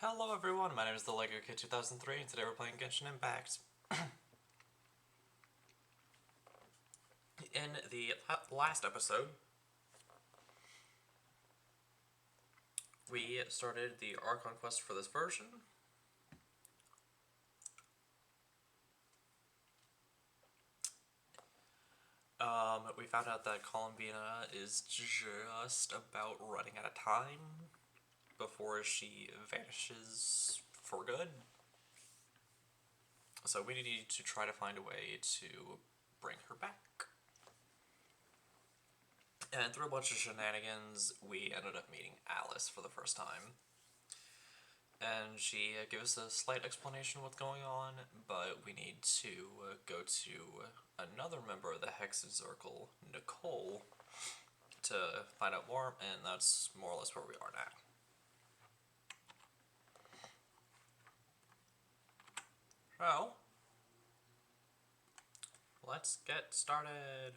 Hello everyone, my name is the Lego Kid 2003 and today we're playing Genshin Impact. In the last episode, we started the Archon quest for this version. We found out that Columbina is just about running out of time before she vanishes for good. So we need to try to find a way to bring her back. And through a bunch of shenanigans, we ended up meeting Alice for the first time. And she gave us a slight explanation of what's going on, but we need to go to another member of the Hexen Circle, Nicole, to find out more, and that's more or less where we are now. So, let's get started.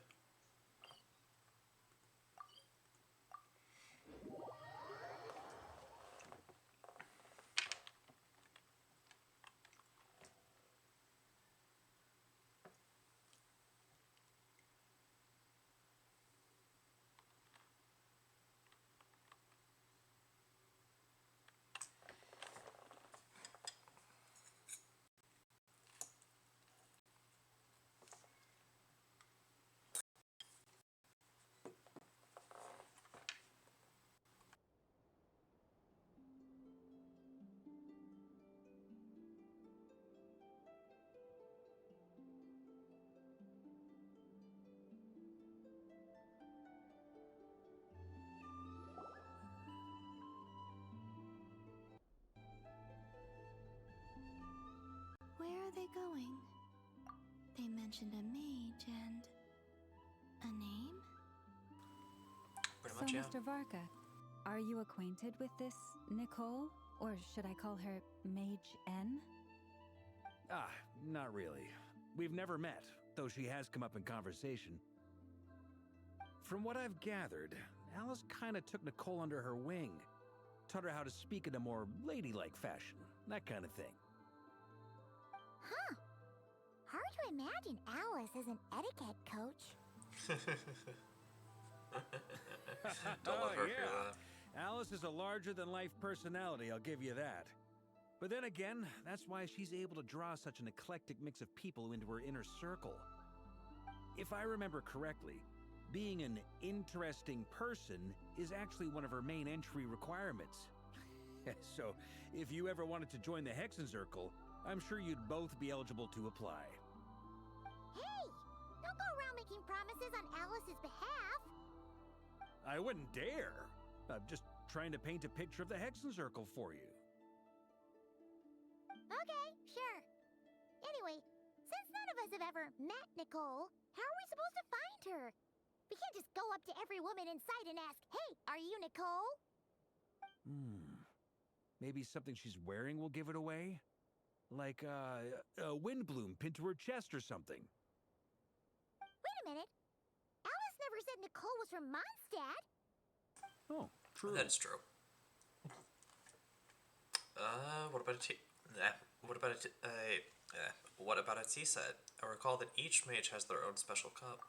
Where are they going? They mentioned a mage and a name? Pretty So, much, yeah. Mr. Varka, are you acquainted with this Nicole? Or should I call her Mage N? Not really. We've never met, though she has come up in conversation. From what I've gathered, Alice kinda took Nicole under her wing. Taught her how to speak in a more ladylike fashion, that kind of thing. Huh. Hard to imagine Alice as an etiquette coach. Don't let her hear yeah. that. Alice is a larger-than-life personality, I'll give you that. But then again, that's why she's able to draw such an eclectic mix of people into her inner circle. If I remember correctly, being an interesting person is actually one of her main entry requirements. So, if you ever wanted to join the Hexen Circle, I'm sure you'd both be eligible to apply. Hey! Don't go around making promises on Alice's behalf. I wouldn't dare. I'm just trying to paint a picture of the Hexen Circle for you. Okay, sure. Anyway, since none of us have ever met Nicole, how are we supposed to find her? We can't just go up to every woman in sight and ask, "Hey, are you Nicole?" Maybe something she's wearing will give it away? Like, a wind bloom pinned to her chest or something. Wait a minute. Alice never said Nicole was from Mondstadt. Oh, true. That's true. What about a tea? What about a tea set? I recall that each mage has their own special cup.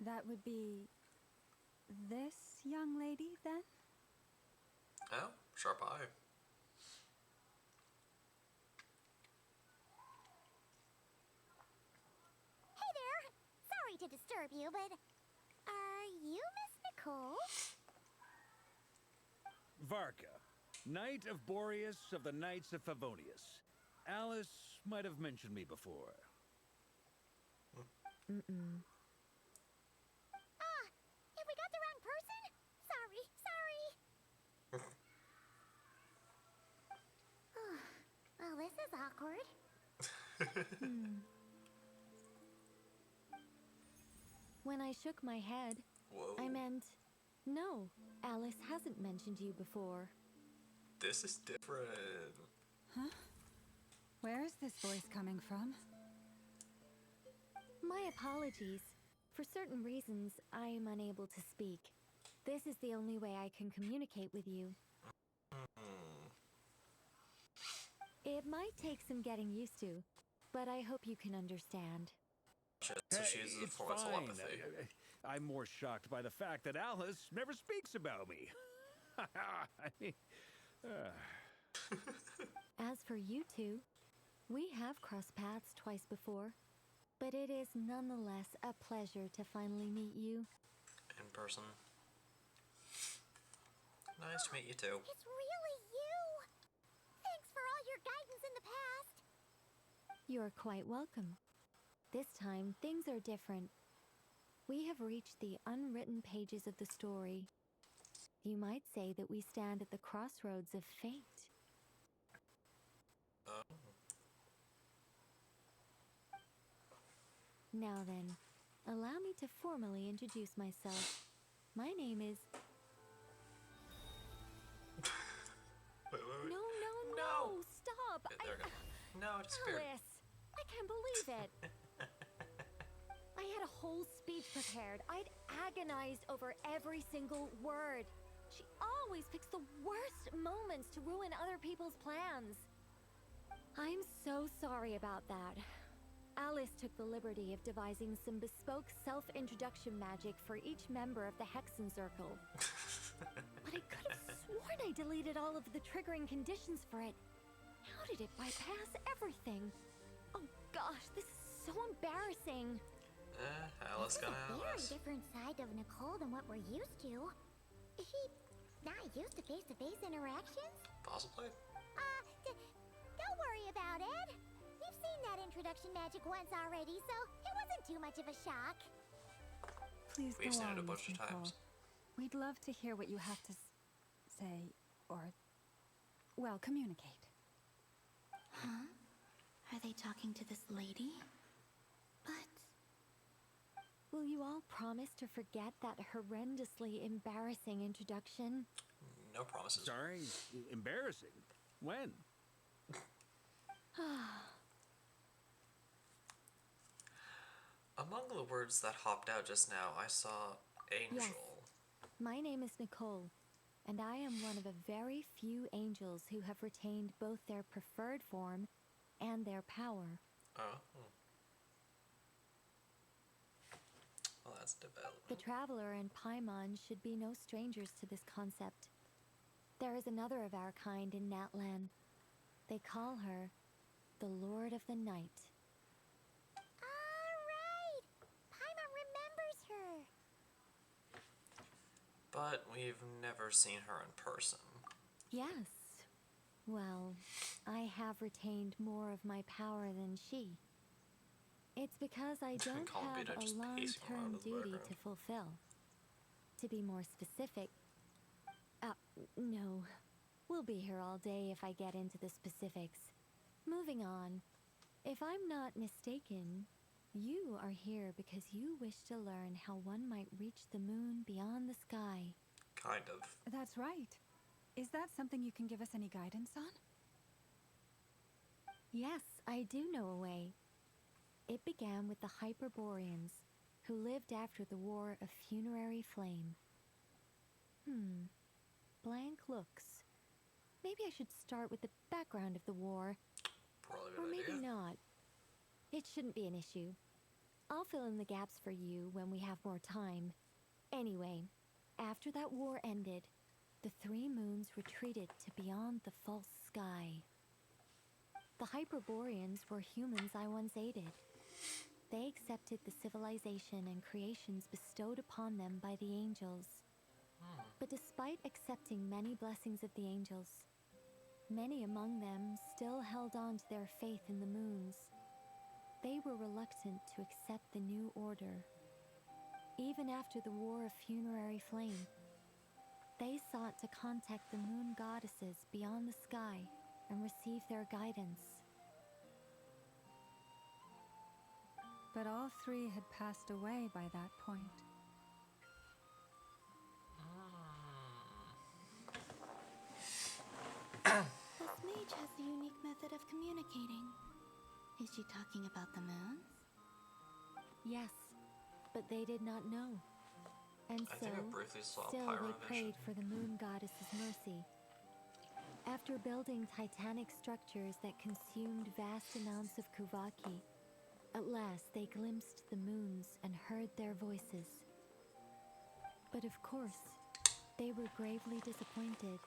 That would be this young lady, then? Oh, sharp eye. Hey there. Sorry to disturb you, but are you Miss Nicole? Varka, Knight of Boreas of the Knights of Favonius. Alice might have mentioned me before. Mm-mm. If we got the wrong person? Sorry. Well, this is awkward. When I shook my head, Whoa. I meant, no, Alice hasn't mentioned you before. This is different. Huh? Where is this voice coming from? My apologies. For certain reasons, I am unable to speak. This is the only way I can communicate with you. It might take some getting used to, but I hope you can understand. So Hey, she uses it it's for fine. telepathy. I'm more shocked by the fact that Alice never speaks about me. I mean, As for you two, we have crossed paths twice before, but it is nonetheless a pleasure to finally meet you. In person. Nice to meet you too. It's really you! Thanks for all your guidance in the past! You're quite welcome. This time, things are different. We have reached the unwritten pages of the story. You might say that we stand at the crossroads of fate. Oh. Now then, allow me to formally introduce myself. My name is... Wait. No! Stop! Okay, there we go. No, it's fair. Alice! I can't believe it! I had a whole speech prepared. I'd agonized over every single word. She always picks the worst moments to ruin other people's plans. I'm so sorry about that. Alice took the liberty of devising some bespoke self-introduction magic for each member of the Hexen Circle. But I could have sworn I deleted all of the triggering conditions for it. How did it bypass everything? Oh gosh, this is so embarrassing. Alice This is gonna a have very us. different side of Nicole than what we're used to. Is she not used to face-to-face interactions? Possibly. Don't worry about it. We've seen that introduction magic once already, so it wasn't too much of a shock. Please We've go seen it a on, bunch Miss of times. Nicole. We'd love to hear what you have to say, or, well, communicate. Huh? Are they talking to this lady? But... Will you all promise to forget that horrendously embarrassing introduction? No promises. sorry, embarrassing. When? Among the words that hopped out just now, I saw angel. Yes. My name is Nicole, and I am one of a very few angels who have retained both their preferred form and their power. Oh. Well, that's development. The Traveler and Paimon should be no strangers to this concept. There is another of our kind in Natlan. They call her the Lord of the Night. Alright! Paimon remembers her! But we've never seen her in person. Yes. Well, I have retained more of my power than she. It's because I don't Call have Beta a just pacing around long-term in the duty background. to fulfill. To be more specific... no. We'll be here all day if I get into the specifics. Moving on. If I'm not mistaken, you are here because you wish to learn how one might reach the moon beyond the sky. Kind of. That's right. Is that something you can give us any guidance on? Yes, I do know a way. It began with the Hyperboreans, who lived after the War of Funerary Flame. Blank looks. Maybe I should start with the background of the war, Probably a or good maybe idea. not. It shouldn't be an issue. I'll fill in the gaps for you when we have more time. Anyway, after that war ended, the three moons retreated to beyond the false sky. The Hyperboreans were humans I once aided. They accepted the civilization and creations bestowed upon them by the angels. But despite accepting many blessings of the angels, many among them still held on to their faith in the moons. They were reluctant to accept the new order. Even after the War of Funerary Flame, they sought to contact the moon goddesses beyond the sky and receive their guidance. But all three had passed away by that point. This mage has a unique method of communicating. Is she talking about the moons? Yes, but they did not know. And I so, think I briefly saw still Pyro they Vision. prayed for the moon goddess's mercy. After building titanic structures that consumed vast amounts of Kuvaki, at last they glimpsed the moons and heard their voices. But of course, they were gravely disappointed,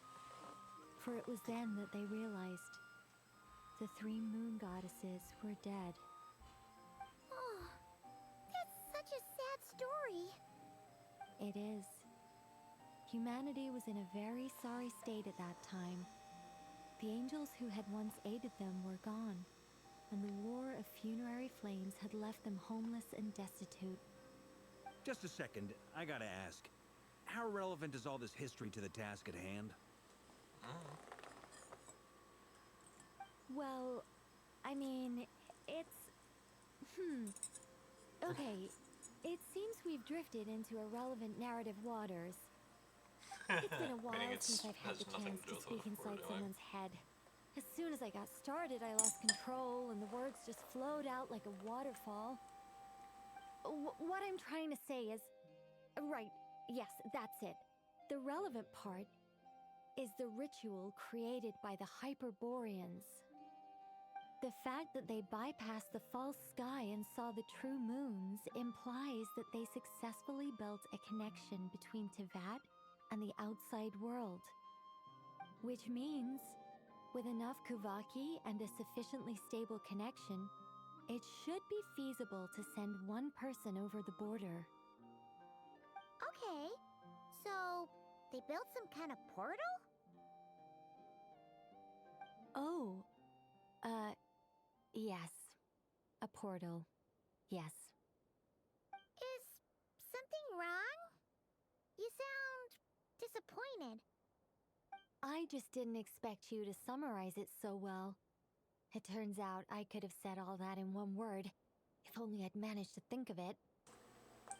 for it was then that they realized the 3 moon goddesses were dead. Oh, that's such a sad story. It is. Humanity was in a very sorry state at that time. The angels who had once aided them were gone, and the war of funerary flames had left them homeless and destitute. Just a second, I gotta ask. How relevant is all this history to the task at hand? Well, I mean, it's... Okay, it seems we've drifted into irrelevant narrative waters. It's been a while since I've had the chance to speak inside someone's head. As soon as I got started, I lost control, and the words just flowed out like a waterfall. What I'm trying to say is... Right, yes, that's it. The relevant part is the ritual created by the Hyperboreans. The fact that they bypassed the false sky and saw the true moons implies that they successfully built a connection between Tivat and the outside world. Which means, with enough Kuvaki and a sufficiently stable connection, it should be feasible to send one person over the border. Okay, so they built some kind of portal? Oh, yes. A portal. Yes. Is something wrong? You sound disappointed. I just didn't expect you to summarize it so well. It turns out I could have said all that in one word, if only I'd managed to think of it.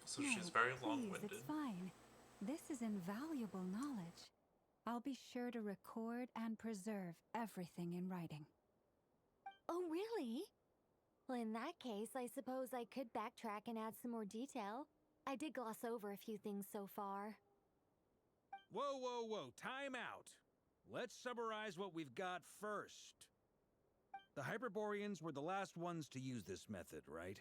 So she's very Please, long-winded. it's fine. This is invaluable knowledge. I'll be sure to record and preserve everything in writing. Oh, really? Well, in that case, I suppose I could backtrack and add some more detail. I did gloss over a few things so far. Whoa, whoa, whoa, time out. Let's summarize what we've got first. The Hyperboreans were the last ones to use this method, right?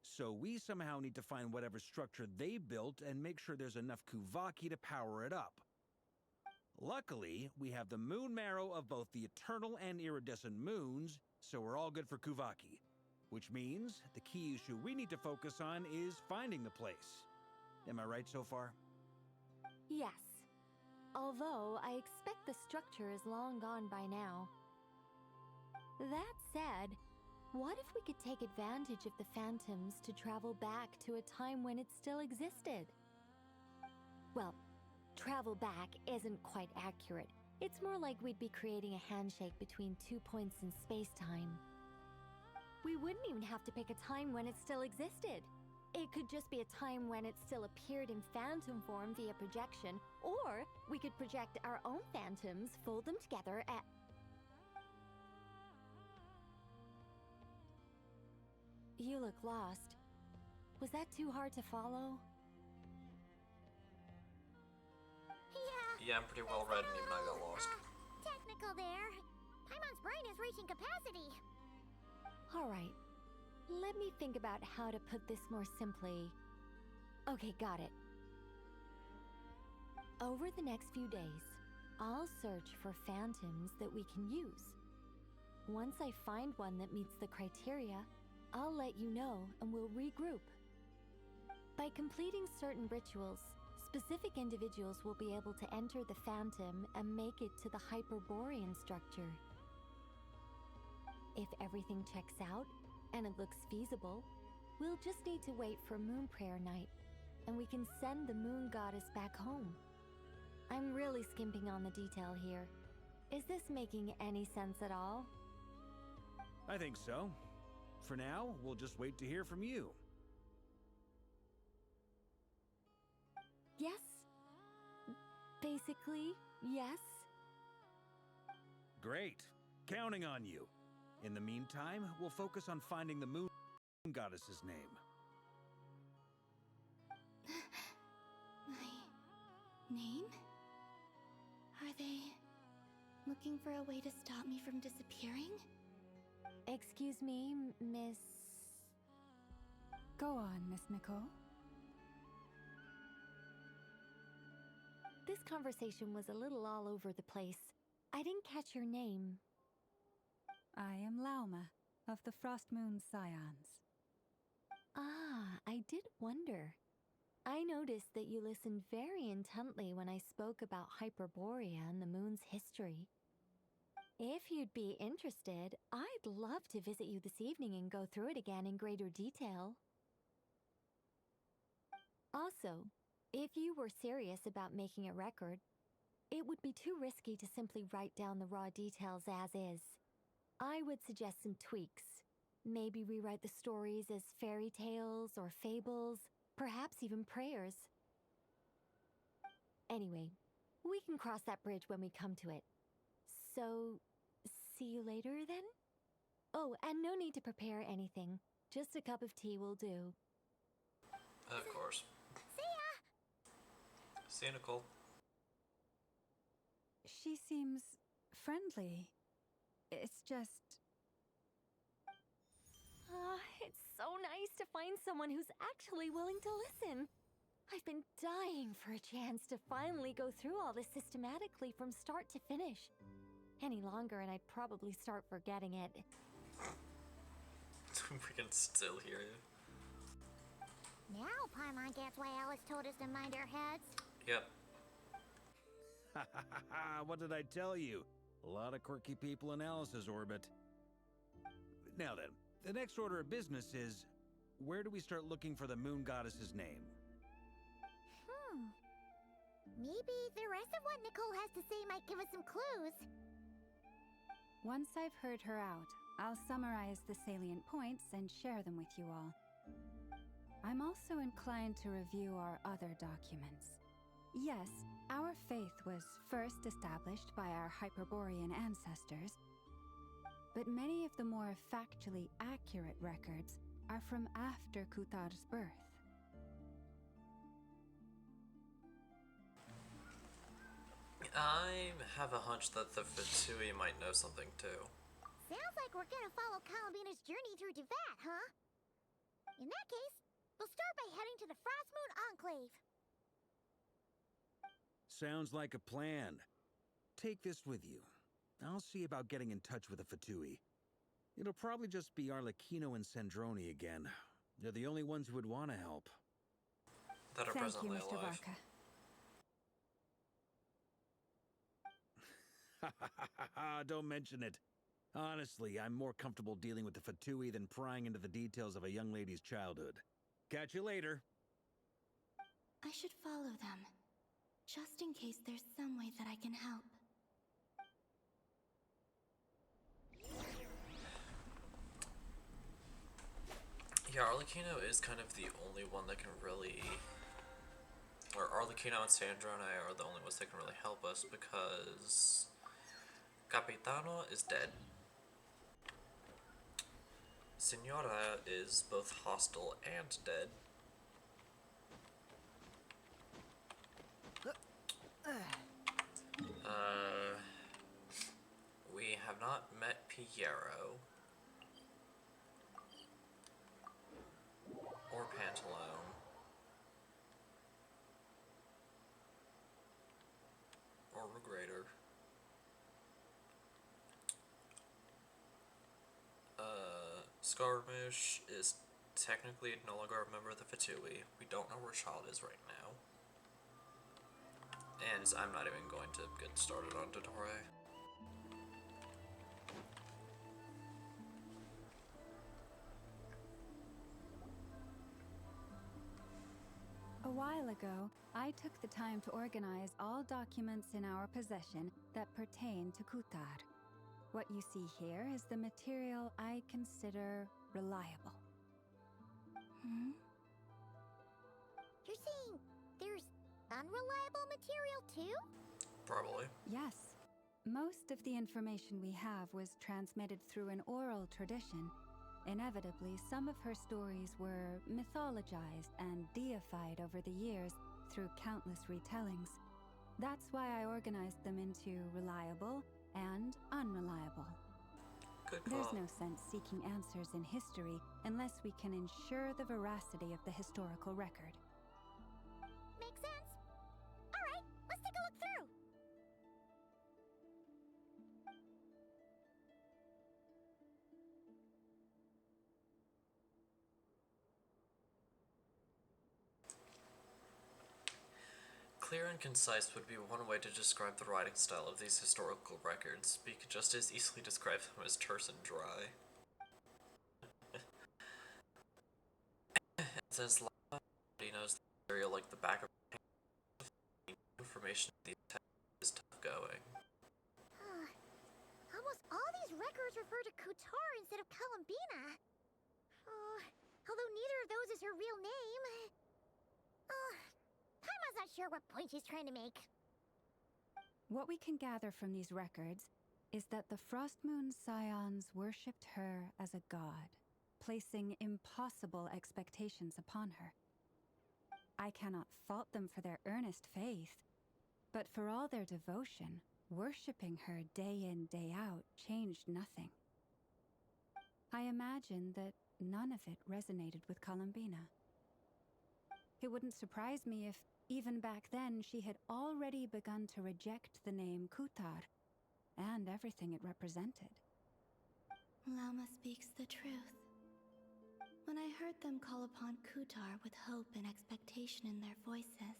So we somehow need to find whatever structure they built and make sure there's enough Kuvaki to power it up. Luckily, we have the moon marrow of both the eternal and iridescent moons, so we're all good for Kuvaki. Which means the key issue we need to focus on is finding the place. Am I right so far? Yes. Although, I expect the structure is long gone by now. That said, what if we could take advantage of the phantoms to travel back to a time when it still existed? Well, travel back isn't quite accurate. It's more like we'd be creating a handshake between 2 points in space-time. We wouldn't even have to pick a time when it still existed. It could just be a time when it still appeared in phantom form via projection, or we could project our own phantoms, fold them together at... You look lost. Was that too hard to follow? Yeah, I'm pretty well read and even I got lost. Technical there. Paimon's brain is reaching capacity. Alright, let me think about how to put this more simply. Okay, got it. Over the next few days, I'll search for phantoms that we can use. Once I find one that meets the criteria, I'll let you know and we'll regroup. By completing certain rituals, specific individuals will be able to enter the phantom and make it to the Hyperborean structure. If everything checks out, and it looks feasible, we'll just need to wait for Moon Prayer Night, and we can send the Moon Goddess back home. I'm really skimping on the detail here. Is this making any sense at all? I think so. For now, we'll just wait to hear from you. Yes. Basically, yes. Great. Counting on you. In the meantime, we'll focus on finding the moon goddess's name. My name? Are they Looking for a way to stop me from disappearing? Excuse me, Miss... Go on, Miss Nicole. This conversation was a little all over the place. I didn't catch your name. I am Lauma, of the Frost Moon Scions. Ah, I did wonder. I noticed that you listened very intently when I spoke about Hyperborea and the moon's history. If you'd be interested, I'd love to visit you this evening and go through it again in greater detail. Also, if you were serious about making a record, it would be too risky to simply write down the raw details as is. I would suggest some tweaks. Maybe rewrite the stories as fairy tales or fables, perhaps even prayers. Anyway, we can cross that bridge when we come to it. So, see you later then? Oh, and no need to prepare anything. Just a cup of tea will do. Of course. See ya! See you, Nicole. She seems friendly. It's just... It's so nice to find someone who's actually willing to listen. I've been dying for a chance to finally go through all this systematically from start to finish. Any longer and I'd probably start forgetting it. We can still hear you. Now Paimon gets why Alice told us to mind our heads. Yep. What did I tell you? A lot of quirky people in Alice's orbit. Now then, the next order of business is, where do we start looking for the moon goddess's name? Maybe the rest of what Nicole has to say might give us some clues. Once I've heard her out, I'll summarize the salient points and share them with you all. I'm also inclined to review our other documents. Yes, our faith was first established by our Hyperborean ancestors, but many of the more factually accurate records are from after Kuthar's birth. I have a hunch that the Fatui might know something too. Sounds like we're gonna follow Kalabina's journey through Devat, huh? In that case, we'll start by heading to the Frostmoon Enclave. Sounds like a plan. Take this with you. I'll see about getting in touch with the Fatui. It'll probably just be Arlecchino and Sandroni again. They're the only ones who would want to help. That are Thank you, presently Mr. alive. Varka. Don't mention it. Honestly, I'm more comfortable dealing with the Fatui than prying into the details of a young lady's childhood. Catch you later. I should follow them, just in case there's some way that I can help. Yeah, Arlecchino is kind of the only one that can really... Or Arlecchino and Sandrone are the only ones that can really help us because... Capitano is dead. Signora is both hostile and dead. We have not met Piero. Or Pantalone. Or Regrator. Scaramouche is technically no longer a member of the Fatui. We don't know where Child is right now. And I'm not even going to get started on Dottore. A while ago, I took the time to organize all documents in our possession that pertain to Kuthar. What you see here is the material I consider reliable. You're saying there's unreliable material too? Probably. Yes. Most of the information we have was transmitted through an oral tradition. Inevitably, some of her stories were mythologized and deified over the years through countless retellings. That's why I organized them into reliable and unreliable. Good There's call. no sense seeking answers in history unless we can ensure the veracity of the historical record. Makes sense. All right, let's take a look through. Clear and concise would be one way to describe the writing style of these historical records, but you could just as easily describe them as terse and dry. Since nobody knows the material like the back of her hand, information in these texts is tough going. Almost all these records refer to Kutar instead of Columbina. Although neither of those is her real name. Paimon's not sure what point she's trying to make. What we can gather from these records is that the Frostmoon Scions worshipped her as a god, placing impossible expectations upon her. I cannot fault them for their earnest faith, but for all their devotion, worshipping her day in, day out changed nothing. I imagine that none of it resonated with Columbina. It wouldn't surprise me if, even back then, she had already begun to reject the name Kutar and everything it represented. Lama speaks the truth. When I heard them call upon Kutar with hope and expectation in their voices,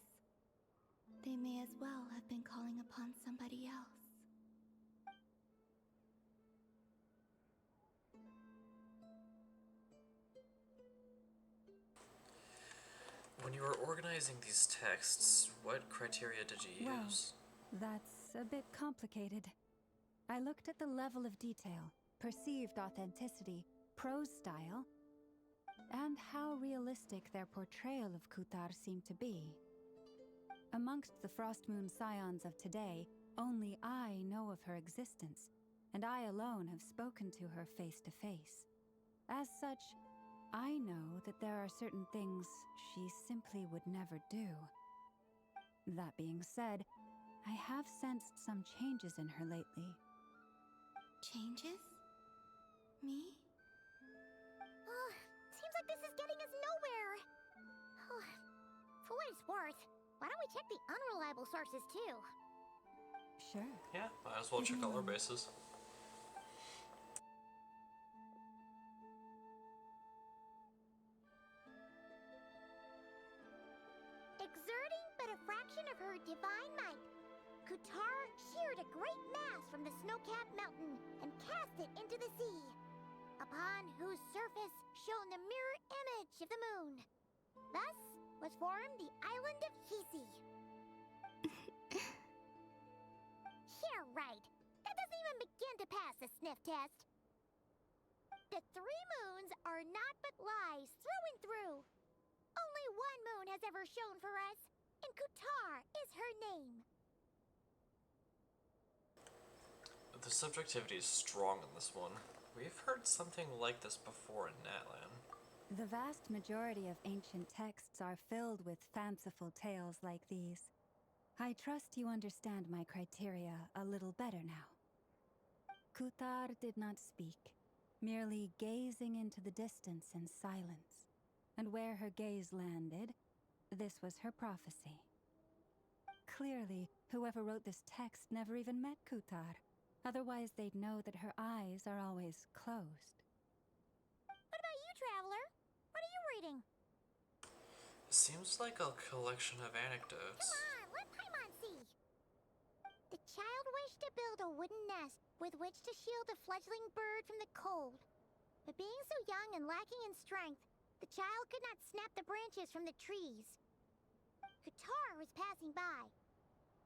they may as well have been calling upon somebody else. When you were organizing these texts, what criteria did you Well, use? that's a bit complicated. I looked at the level of detail, perceived authenticity, prose style, and how realistic their portrayal of Kutar seemed to be. Amongst the Frostmoon Scions of today, only I know of her existence, and I alone have spoken to her face to face. As such, I know that there are certain things she simply would never do. That being said, I have sensed some changes in her lately. Changes? Me? Seems like this is getting us nowhere. For what it's worth, why don't we check the unreliable sources too? Sure. Yeah, might as well check all our bases. Exerting but a fraction of her divine might, Kutar sheared a great mass from the snow-capped mountain and cast it into the sea, upon whose surface shone the mirror image of the moon. Thus was formed the island of Hisi. Yeah, right. That doesn't even begin to pass the sniff test. The three moons are not but lies through and through. Only one moon has ever shone for us, and Kutar is her name. The subjectivity is strong in this one. We've heard something like this before in Natlan. The vast majority of ancient texts are filled with fanciful tales like these. I trust you understand my criteria a little better now. Kutar did not speak, merely gazing into the distance in silence. And where her gaze landed, this was her prophecy. Clearly, whoever wrote this text never even met Kutar. Otherwise, they'd know that her eyes are always closed. What about you, Traveler? What are you reading? Seems like a collection of anecdotes. Come on, let Paimon see. The child wished to build a wooden nest with which to shield a fledgling bird from the cold. But being so young and lacking in strength, the child could not snap the branches from the trees. Kutar was passing by.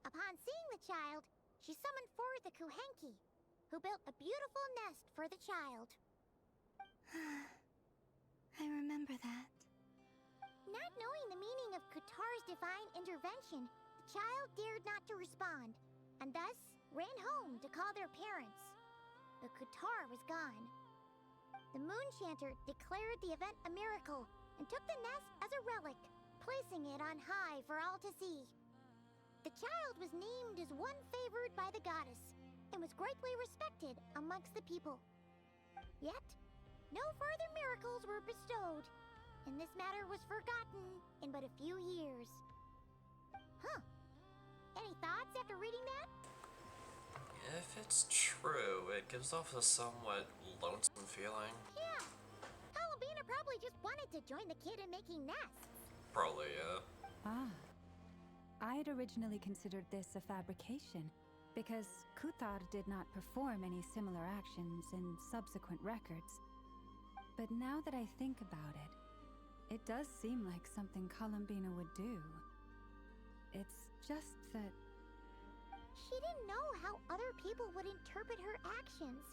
Upon seeing the child, she summoned forth the Kuhenki, who built a beautiful nest for the child. I remember that. Not knowing the meaning of Kutar's divine intervention, the child dared not to respond, and thus ran home to call their parents. But Kutar was gone. The Moon Chanter declared the event a miracle and took the nest as a relic, placing it on high for all to see. The child was named as one favored by the goddess, and was greatly respected amongst the people. Yet, no further miracles were bestowed, and this matter was forgotten in but a few years. Huh. Any thoughts after reading that? If it's true, it gives off a somewhat lonesome feeling. Yeah. Columbina probably just wanted to join the kid in making nests. Probably, yeah. Ah. I had originally considered this a fabrication, because Kuthar did not perform any similar actions in subsequent records. But now that I think about it, it does seem like something Columbina would do. It's just that... She didn't know how other people would interpret her actions.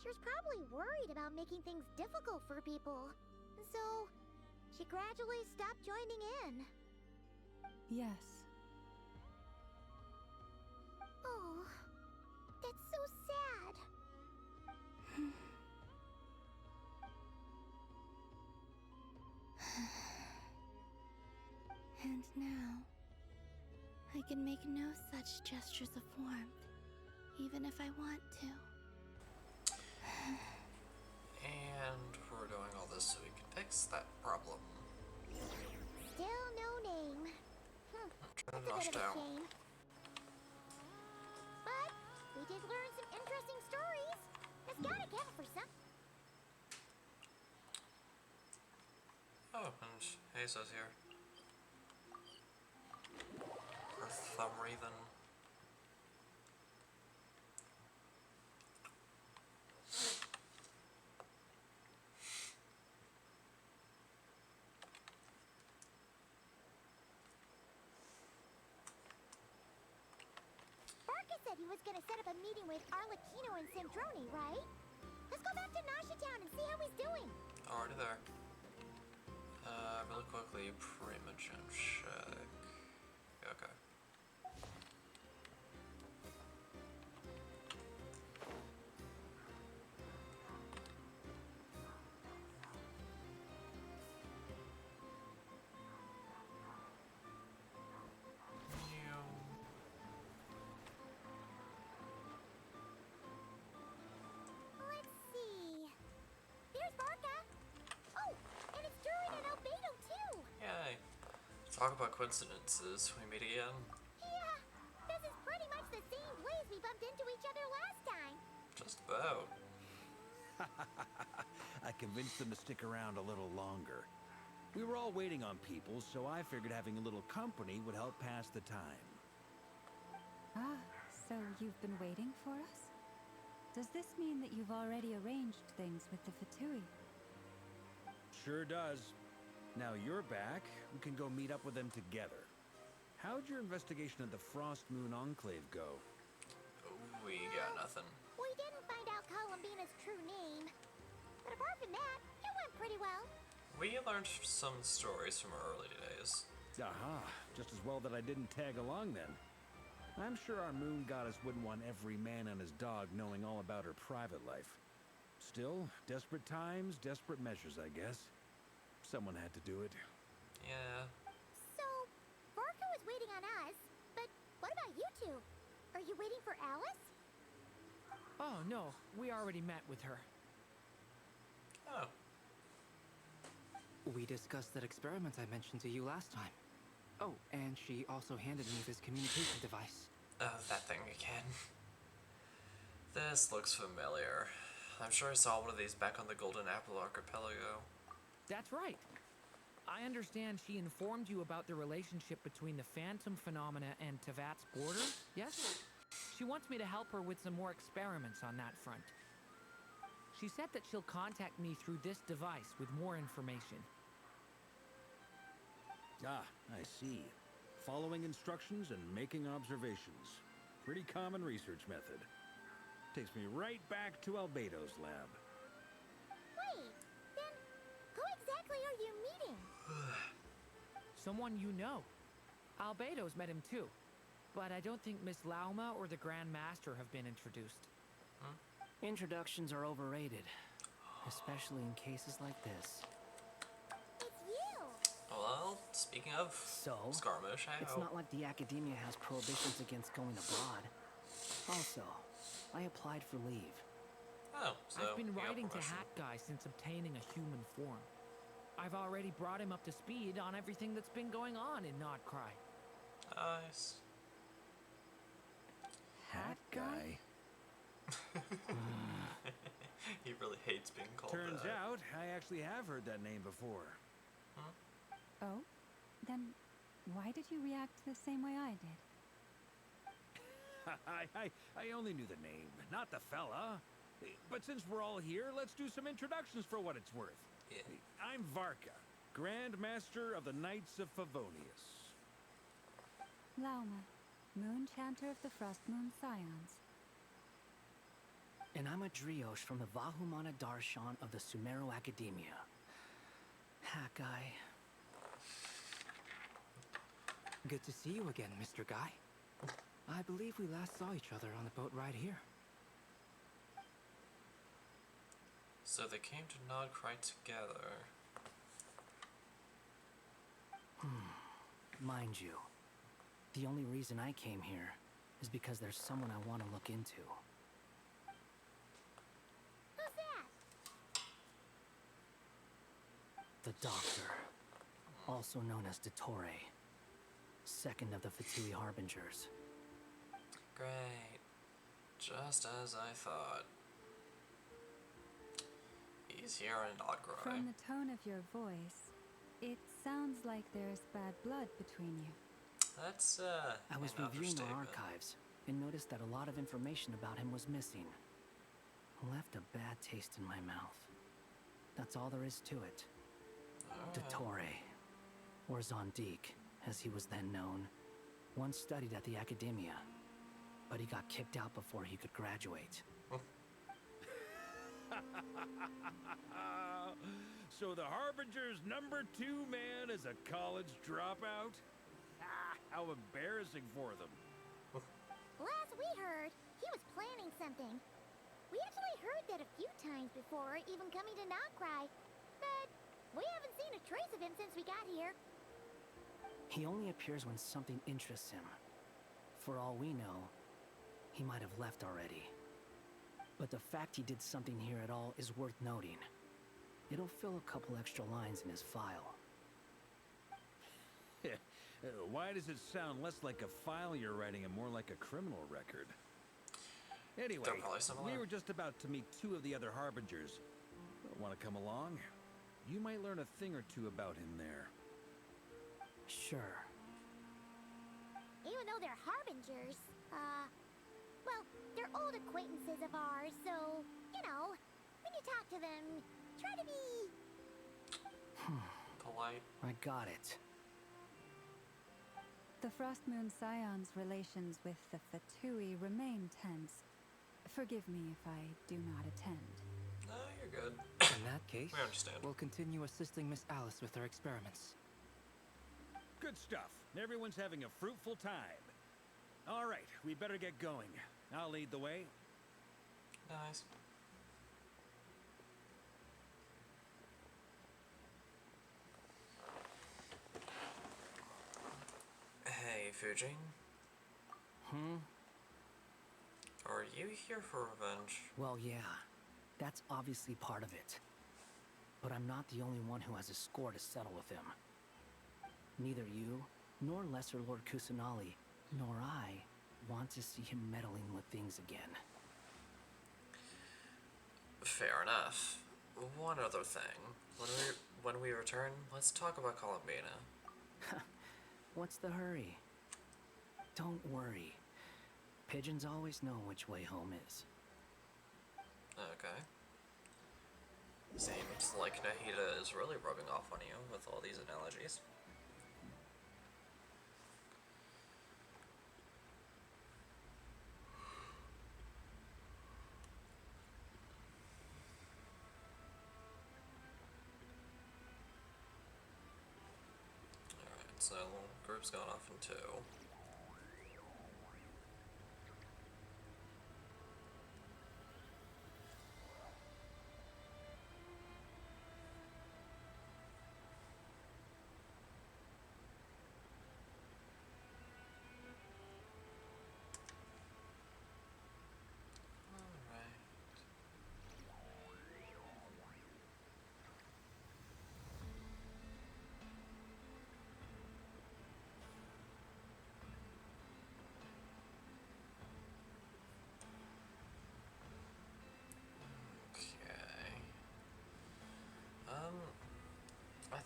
She was probably worried about making things difficult for people. So, she gradually stopped joining in. Yes. Oh, that's so sad. And now, I can make no such gestures of warmth, even if I want to. And we're doing all this so we can fix that problem. Still no name. Trying to That's a notch bit of a down. shame. But we did learn some interesting stories. That's gotta count for some. Oh, and Hazel's here. For some reason. Barca said he was gonna set up a meeting with Arlecchino and Sandrone, right? Let's go back to Nasha Town and see how he's doing. Already there. Really quickly, Primogen check. Okay. Let's see. There's Barca. Oh, and it's Durin and Albedo too. Yay. Talk about coincidences. We meet again. Yeah, this is pretty much the same place we bumped into each other last time. Just about. I convinced them to stick around a little longer. We were all waiting on people, so I figured having a little company would help pass the time. Ah, so you've been waiting for us? Does this mean that you've already arranged things with the Fatui? Sure does. Now you're back, we can go meet up with them together. How'd your investigation of the Frost Moon Enclave go? We got nothing. We didn't find out Columbina's true name. But apart from that, it went pretty well. We learned some stories from our early days. Aha, just as well that I didn't tag along then. I'm sure our moon goddess wouldn't want every man and his dog knowing all about her private life. Still, desperate times, desperate measures, I guess. Someone had to do it. Yeah. So, Barca was waiting on us, but what about you two? Are you waiting for Alice? Oh, no. We already met with her. Oh. We discussed that experiment I mentioned to you last time. Oh, and she also handed me this communication device. Oh, that thing again. This looks familiar. I'm sure I saw one of these back on the Golden Apple Archipelago. That's right. I understand she informed you about the relationship between the Phantom Phenomena and Tevat's border, yes? She wants me to help her with some more experiments on that front. She said that she'll contact me through this device with more information. Ah, I see. Following instructions and making observations. Pretty common research method. Takes me right back to Albedo's lab. Wait, then who exactly are you meeting? Someone you know. Albedo's met him too. But I don't think Miss Lauma or the Grand Master have been introduced. Introductions are overrated, especially in cases like this. It's you! Well, speaking of So, skirmish, it's not like the academia has prohibitions against going abroad. Also, I applied for leave. Oh, so I've been you got writing to promotion. Hat Guy since obtaining a human form. I've already brought him up to speed on everything that's been going on in Nodcry. Nice. Hat guy? He really hates being called Turns that. out, I actually have heard that name before. Oh? Then why did you react the same way I did? I only knew the name, not the fella. But since we're all here, let's do some introductions for what it's worth. Yeah. I'm Varka, Grand Master of the Knights of Favonius. Lauma, Moon Chanter of the Frost Moon Scions. And I'm a Driosh from the Vahumana Darshan of the Sumero Academia. Hat Guy. Good to see you again, Mr. Guy. I believe we last saw each other on the boat ride here. So they came to Nodcry together. Mind you, the only reason I came here is because there's someone I want to look into. Who's that? The Doctor, also known as Dottore, second of the Fatui Harbingers. Great. Just as I thought. He's here in Nodcry. From the tone of your voice, it sounds like there's bad blood between you. That's, I was an reviewing our understatement. archives and noticed that a lot of information about him was missing. Left a bad taste in my mouth. That's all there is to it. Alright. Dottore, or Zondique, as he was then known, once studied at the Academia, but he got kicked out before he could graduate. So the Harbinger's #2 man is a college dropout? How embarrassing for them. Last we heard, he was planning something. We actually heard that a few times before, even coming to Nodcry, but we haven't seen a trace of him since we got here. He only appears when something interests him. For all we know, he might have left already. But the fact he did something here at all is worth noting. It'll fill a couple extra lines in his file. Why does it sound less like a file you're writing and more like a criminal record? Anyway, They're probably similar. we were just about to meet 2 of the other Harbingers. Want to come along? You might learn a thing or two about him there. Sure. Even though they're harbingers, well, they're old acquaintances of ours, so, you know, when you talk to them, try to be... Polite. I got it. The Frost Moon Scions' relations with the Fatui remain tense. Forgive me if I do not attend. No, you're good. In that case, We understand. we'll continue assisting Miss Alice with her experiments. Good stuff. Everyone's having a fruitful time. All right, we better get going. I'll lead the way. Nice. Hey, Fujin. Are you here for revenge? Well, yeah, that's obviously part of it. But I'm not the only one who has a score to settle with him. Neither you, nor Lesser Lord Kusanali, nor I want to see him meddling with things again. Fair enough. One other thing. When we return, let's talk about Columbina. What's the hurry? Don't worry. Pigeons always know which way home is. Okay. Seems like Nahida is really rubbing off on you with all these analogies. Alright, so group's gone off in 2.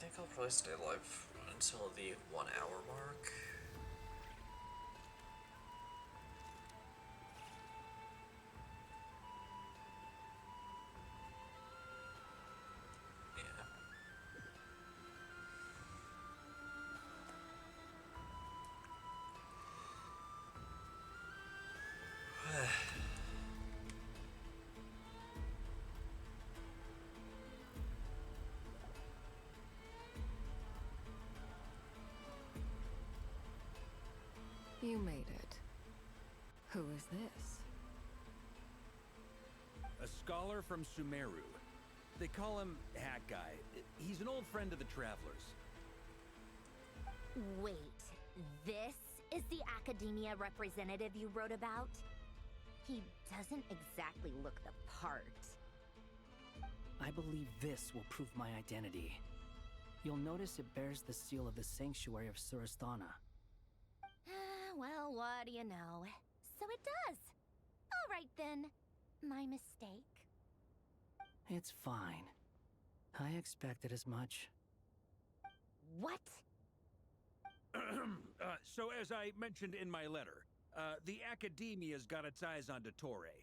think I'll probably stay alive until the 1 hour mark. You made it. Who is this? A scholar from Sumeru. They call him Hat Guy. He's an old friend of the Travelers. Wait, this is the academia representative you wrote about? He doesn't exactly look the part. I believe this will prove my identity. You'll notice it bears the seal of the Sanctuary of Surasthana. Well, what do you know? So it does. All right then. My mistake. It's fine. I expected as much. What? So as I mentioned in my letter, the Academia's got its eyes on Dottore.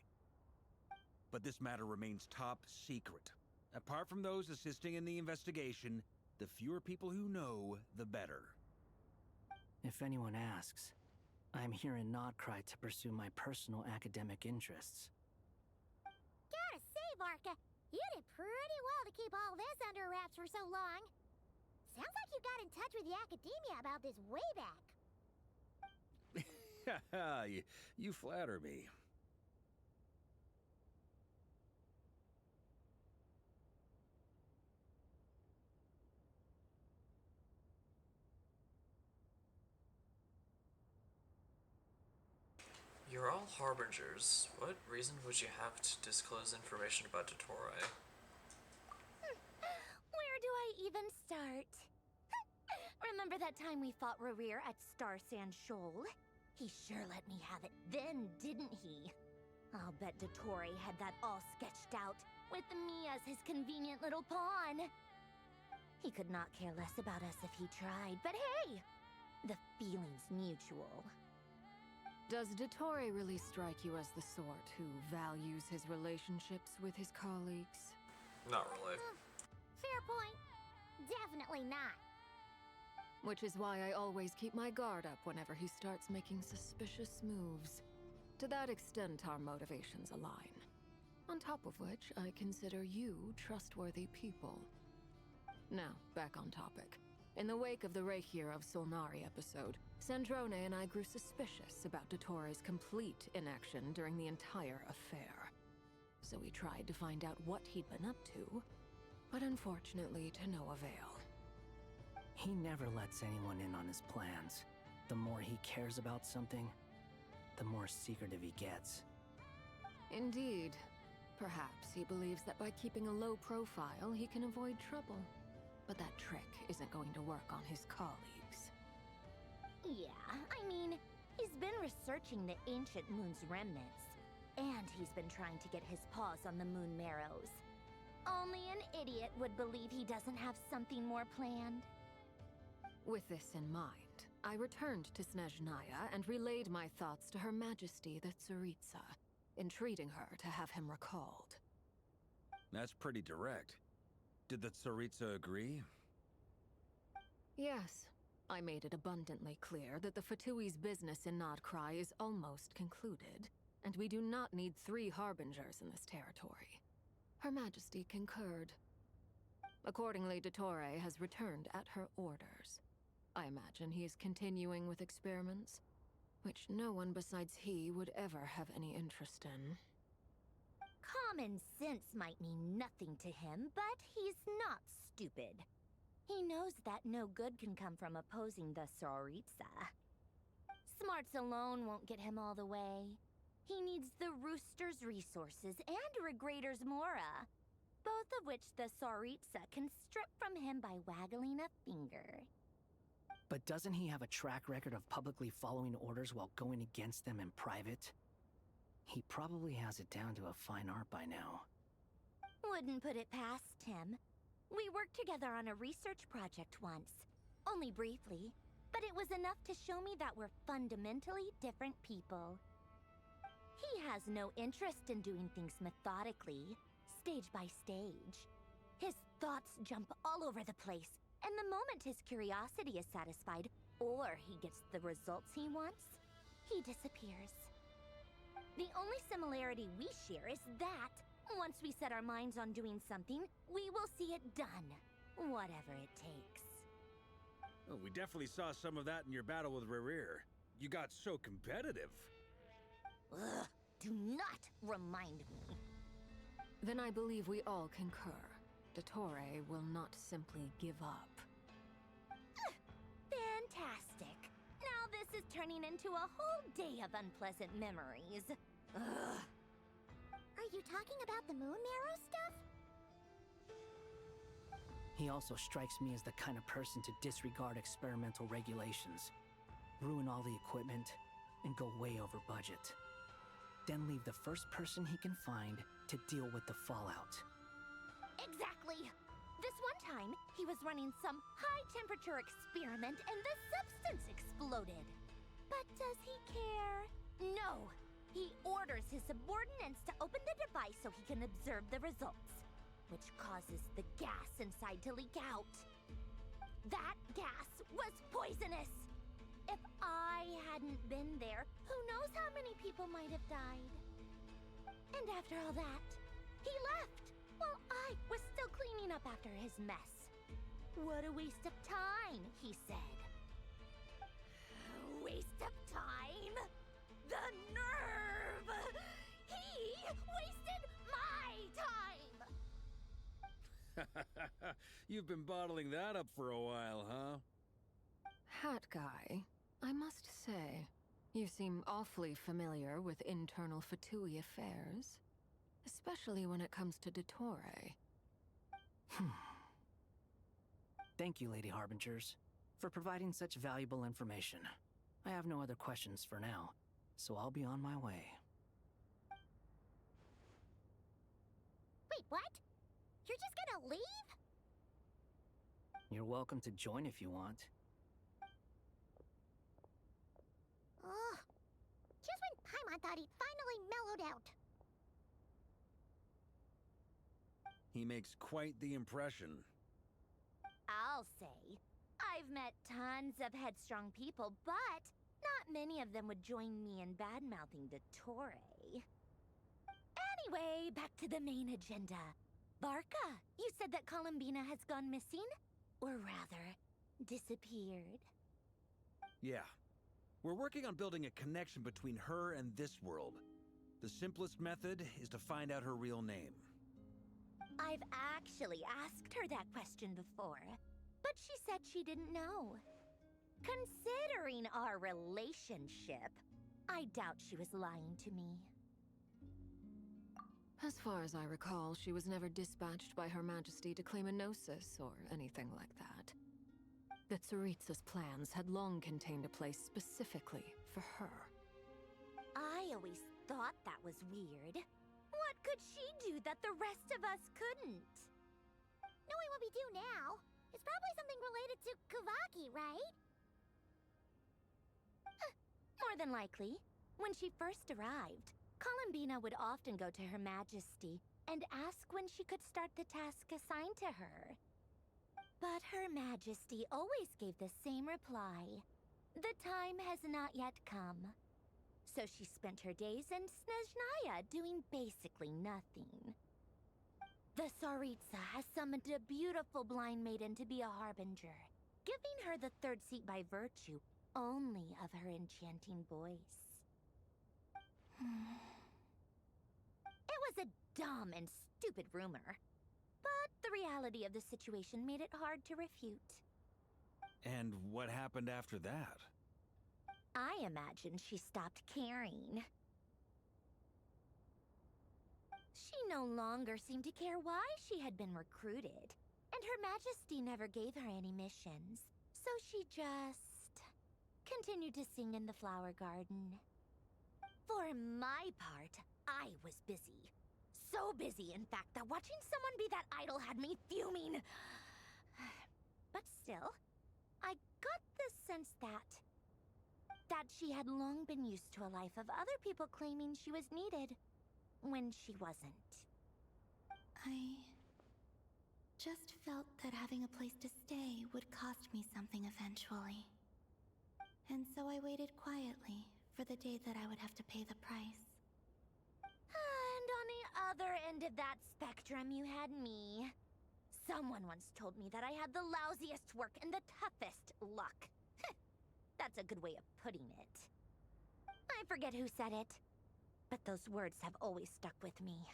But this matter remains top secret. Apart from those assisting in the investigation, the fewer people who know, the better. If anyone asks, I'm here in Nodcry to pursue my personal academic interests. Gotta say, Barca, you did pretty well to keep all this under wraps for so long. Sounds like you got in touch with the Academia about this way back. You flatter me. You're all harbingers. What reason would you have to disclose information about Dottore? Where do I even start? Remember that time we fought Rerir at Star Sand Shoal? He sure let me have it then, didn't he? I'll bet Dottore had that all sketched out, with me as his convenient little pawn. He could not care less about us if he tried, but hey! The feeling's mutual. Does Dottore really strike you as the sort who values his relationships with his colleagues? Not really. Fair point. Definitely not. Which is why I always keep my guard up whenever he starts making suspicious moves. To that extent, our motivations align. On top of which, I consider you trustworthy people. Now, back on topic. In the wake of the Reikir of Solnari episode, Sandrone and I grew suspicious about Dottore's complete inaction during the entire affair. So we tried to find out what he'd been up to, but unfortunately to no avail. He never lets anyone in on his plans. The more he cares about something, the more secretive he gets. Indeed. Perhaps he believes that by keeping a low profile, he can avoid trouble. But that trick isn't going to work on his colleagues. Yeah, I mean, he's been researching the ancient moon's remnants. And he's been trying to get his paws on the moon marrows. Only an idiot would believe he doesn't have something more planned. With this in mind, I returned to Snezhnaya and relayed my thoughts to Her Majesty the Tsaritsa, entreating her to have him recalled. That's pretty direct. Did the Tsaritsa agree? Yes. I made it abundantly clear that the Fatui's business in Nodcry is almost concluded, and we do not need 3 harbingers in this territory. Her Majesty concurred. Accordingly, Dottore has returned at her orders. I imagine he is continuing with experiments, which no one besides he would ever have any interest in. Common sense might mean nothing to him, but he's not stupid. He knows that no good can come from opposing the Tsaritsa. Smarts alone won't get him all the way. He needs the Rooster's resources and Regrator's Mora, both of which the Tsaritsa can strip from him by waggling a finger. But doesn't he have a track record of publicly following orders while going against them in private? He probably has it down to a fine art by now. Wouldn't put it past him. We worked together on a research project once. Only briefly, but it was enough to show me that we're fundamentally different people. He has no interest in doing things methodically, stage by stage. His thoughts jump all over the place, and the moment his curiosity is satisfied, or he gets the results he wants, he disappears. The only similarity we share is that, once we set our minds on doing something, we will see it done, whatever it takes. Oh, we definitely saw some of that in your battle with Rerir. You got so competitive. Ugh, do not remind me. Then I believe we all concur. Dottore will not simply give up. Fantastic. Now this is turning into a whole day of unpleasant memories. Ugh. Are you talking about the moon marrow stuff? He also strikes me as the kind of person to disregard experimental regulations, ruin all the equipment, and go way over budget. Then leave the first person he can find to deal with the fallout. Exactly. This one time, he was running some high-temperature experiment and the substance exploded. But does he care? No. He orders his subordinates to open the device so he can observe the results, which causes the gas inside to leak out. That gas was poisonous. If I hadn't been there, who knows how many people might have died. And after all that, he left while I was still cleaning up after his mess. What a waste of time, he said. Waste of time? The nerve! He wasted my time! You've been bottling that up for a while, huh? Hat guy, I must say, you seem awfully familiar with internal Fatui affairs. Especially when it comes to Dottore. Thank you, Lady Harbingers, for providing such valuable information. I have no other questions for now, so I'll be on my way. Wait, what? You're just gonna leave? You're welcome to join if you want. Ugh. Just when Paimon thought he'd finally mellowed out. He makes quite the impression. I'll say. I've met tons of headstrong people, but not many of them would join me in bad-mouthing Dottore. Anyway, back to the main agenda. Barca, you said that Columbina has gone missing? Or rather, disappeared. Yeah. We're working on building a connection between her and this world. The simplest method is to find out her real name. I've actually asked her that question before, but she said she didn't know. Considering our relationship, I doubt she was lying to me. As far as I recall, she was never dispatched by Her Majesty to claim a gnosis or anything like that. The Tsaritsa's plans had long contained a place specifically for her. I always thought that was weird. What could she do that the rest of us couldn't? Knowing what we do now, it's probably something related to Kavaki, right? More than likely. When she first arrived, Columbina would often go to Her Majesty and ask when she could start the task assigned to her. But Her Majesty always gave the same reply. The time has not yet come. So she spent her days in Snezhnaya doing basically nothing. The Tsaritsa has summoned a beautiful blind maiden to be a harbinger, giving her the third seat by virtue only of her enchanting voice. It was a dumb and stupid rumor, but the reality of the situation made it hard to refute. And what happened after that? I imagine she stopped caring. She no longer seemed to care why she had been recruited, and Her Majesty never gave her any missions, so she just continued to sing in the flower garden. For my part, I was busy. So busy, in fact, that watching someone be that idle had me fuming. But still, I got the sense that she had long been used to a life of other people claiming she was needed when she wasn't. I just felt that having a place to stay would cost me something eventually. And so I waited quietly for the day that I would have to pay the price. And on the other end of that spectrum, you had me. Someone once told me that I had the lousiest work and the toughest luck. That's a good way of putting it. I forget who said it, but those words have always stuck with me.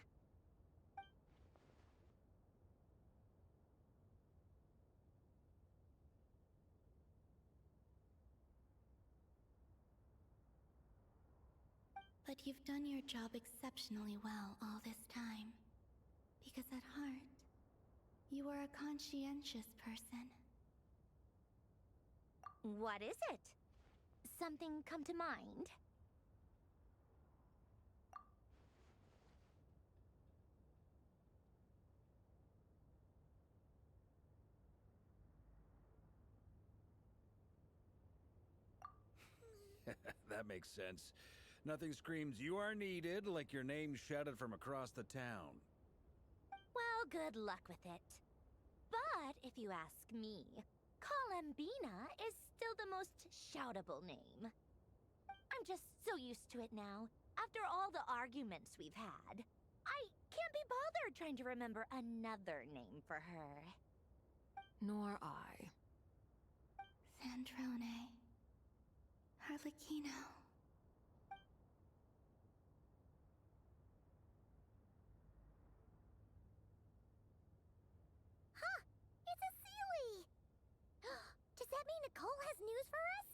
But you've done your job exceptionally well all this time. Because at heart, you are a conscientious person. What is it? Something come to mind? That makes sense. Nothing screams you are needed like your name shouted from across the town. Well, good luck with it. But if you ask me, Colambina is still the most shoutable name. I'm just so used to it now. After all the arguments we've had, I can't be bothered trying to remember another name for her. Nor I. Sandrone. Harlequino. Huh! It's a Sealy! Does that mean Nicole has news for us?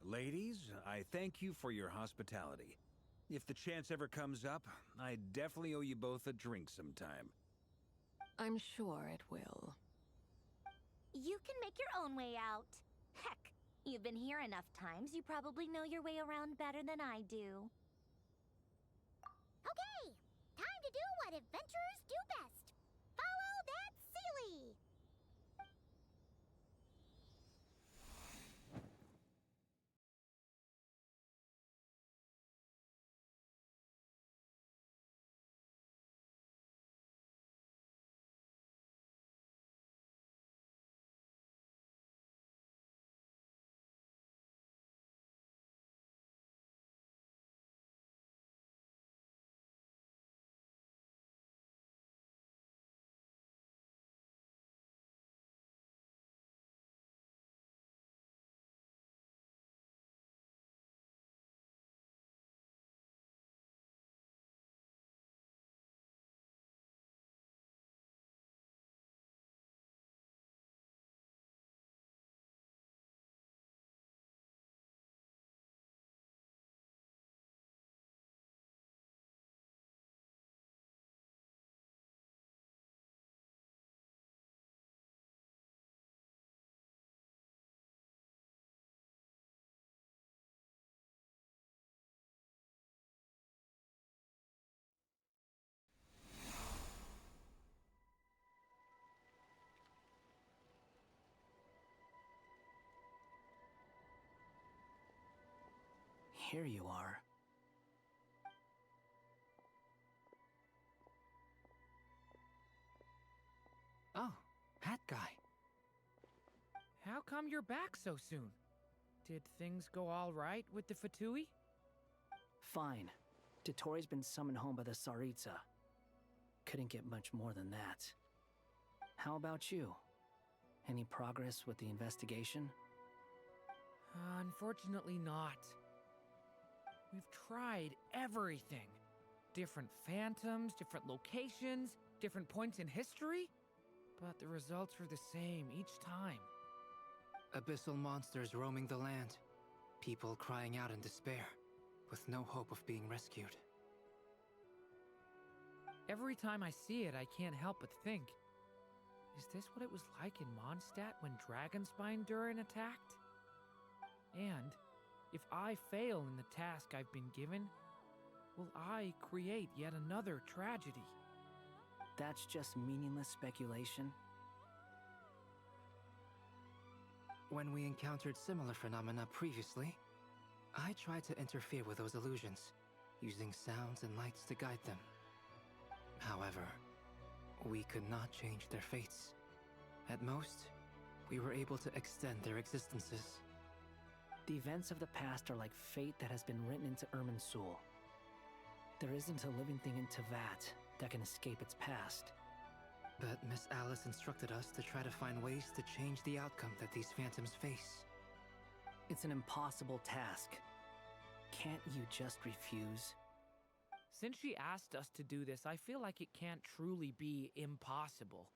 Ladies, I thank you for your hospitality. If the chance ever comes up, I definitely owe you both a drink sometime. I'm sure it will. You can make your own way out. Heck, you've been here enough times, you probably know your way around better than I do. Okay, time to do what adventurers do best. Follow that Sealy! Here you are. Oh, that guy. How come you're back so soon? Did things go all right with the Fatui? Fine. Totori's been summoned home by the Tsaritsa. Couldn't get much more than that. How about you? Any progress with the investigation? Unfortunately not. We've tried everything. Different phantoms, different locations, different points in history. But the results were the same each time. Abyssal monsters roaming the land. People crying out in despair, with no hope of being rescued. Every time I see it, I can't help but think, is this what it was like in Mondstadt when Dragonspine Durin attacked? And if I fail in the task I've been given, will I create yet another tragedy? That's just meaningless speculation. When we encountered similar phenomena previously, I tried to interfere with those illusions, using sounds and lights to guide them. However, we could not change their fates. At most, we were able to extend their existences. The events of the past are like fate that has been written into Irminsul. There isn't a living thing in Tevat that can escape its past. But Miss Alice instructed us to try to find ways to change the outcome that these phantoms face. It's an impossible task. Can't you just refuse? Since she asked us to do this, I feel like it can't truly be impossible.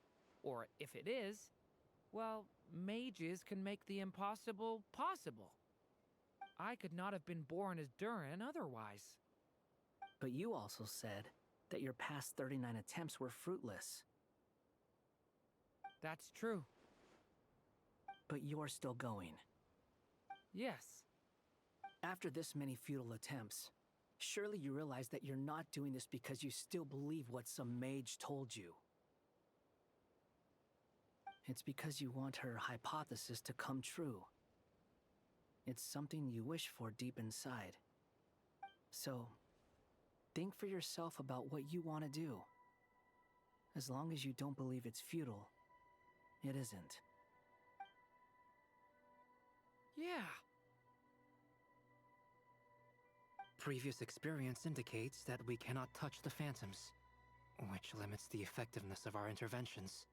Or if it is, well, mages can make the impossible possible. I could not have been born as Durin otherwise. But you also said that your past 39 attempts were fruitless. That's true. But you're still going. Yes. After this many futile attempts, surely you realize that you're not doing this because you still believe what some mage told you. It's because you want her hypothesis to come true. It's something you wish for deep inside. So, think for yourself about what you want to do. As long as you don't believe it's futile, it isn't. Yeah. Previous experience indicates that we cannot touch the phantoms, which limits the effectiveness of our interventions.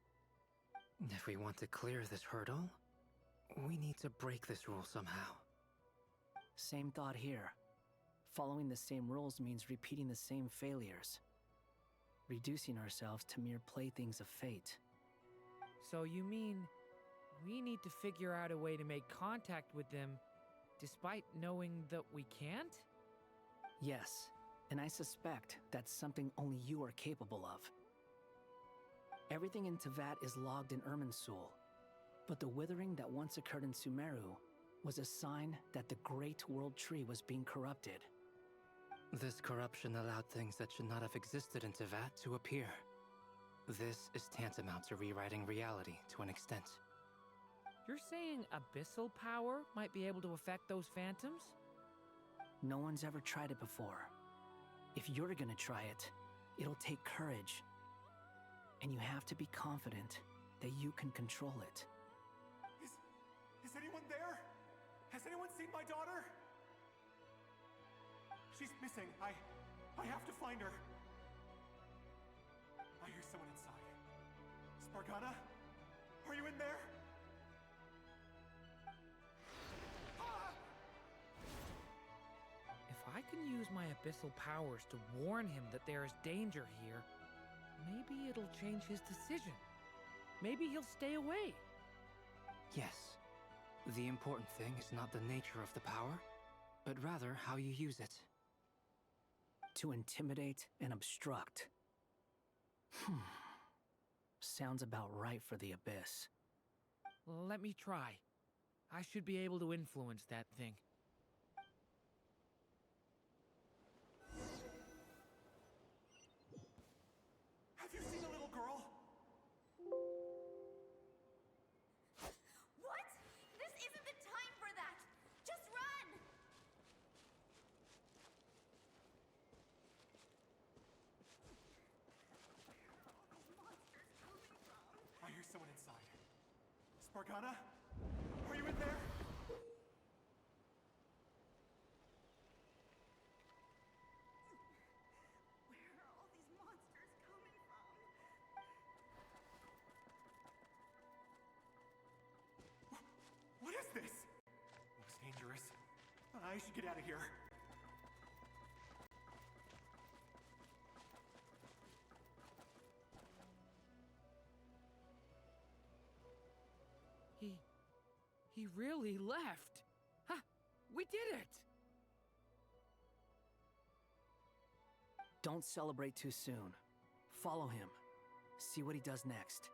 If we want to clear this hurdle, we need to break this rule somehow. Same thought here. Following the same rules means repeating the same failures. Reducing ourselves to mere playthings of fate. So you mean we need to figure out a way to make contact with them despite knowing that we can't? Yes, and I suspect that's something only you are capable of. Everything in Tevat is logged in Irminsul, but the withering that once occurred in Sumeru was a sign that the Great World Tree was being corrupted. This corruption allowed things that should not have existed in Tevat to appear. This is tantamount to rewriting reality to an extent. You're saying abyssal power might be able to affect those phantoms? No one's ever tried it before. If you're gonna try it, it'll take courage. And you have to be confident that you can control it. Is anyone there? Has anyone seen my daughter? She's missing. I have to find her. I hear someone inside. Spargana? Are you in there? Ah! If I can use my abyssal powers to warn him that there is danger here, maybe it'll change his decision. Maybe he'll stay away. Yes. The important thing is not the nature of the power, but rather how you use it. To intimidate and obstruct. Sounds about right for the Abyss. Let me try. I should be able to influence that thing. Have you seen a little girl? What? This isn't the time for that! Just run! I hear someone inside. Spargana? Are you in there? Where are all these monsters coming from? What is this? Looks dangerous. I should get out of here. He really left. Ha! We did it! Don't celebrate too soon. Follow him. See what he does next.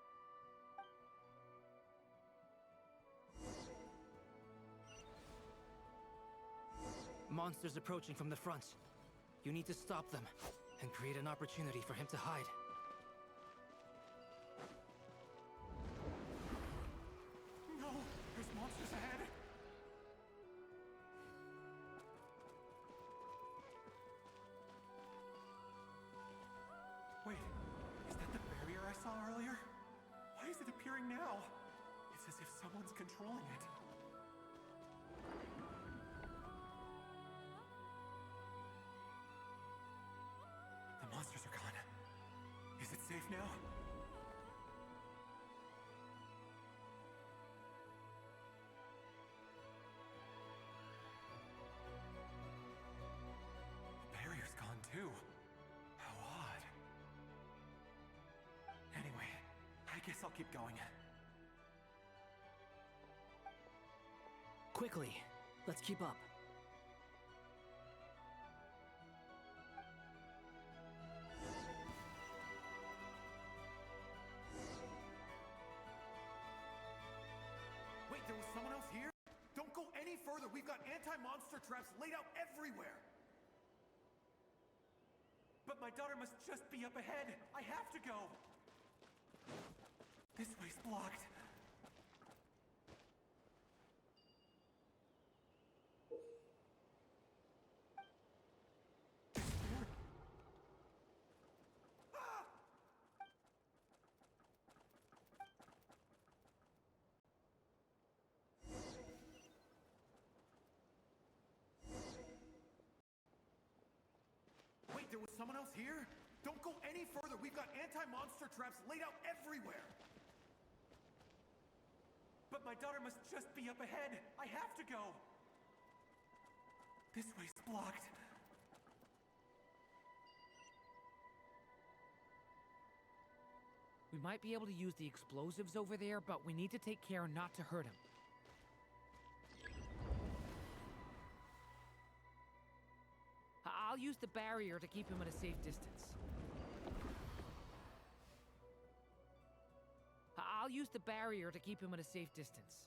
Monsters approaching from the front. You need to stop them and create an opportunity for him to hide. No! There's monsters ahead! Wait, is that the barrier I saw earlier? Why is it appearing now? It's as if someone's controlling it. The monsters are gone. Is it safe now? The barrier's gone too. How odd. Anyway, I guess I'll keep going. Quickly, let's keep up. Wait, there was someone else here? Don't go any further. We've got anti-monster traps laid out everywhere. But my daughter must just be up ahead. I have to go. This way's blocked. Ah! Wait, there was someone else here? Don't go any further. We've got anti-monster traps laid out everywhere. But my daughter must just be up ahead. I have to go. This way's blocked. We might be able to use the explosives over there, but we need to take care not to hurt him. I'll use the barrier to keep him at a safe distance. I'll use the barrier to keep him at a safe distance.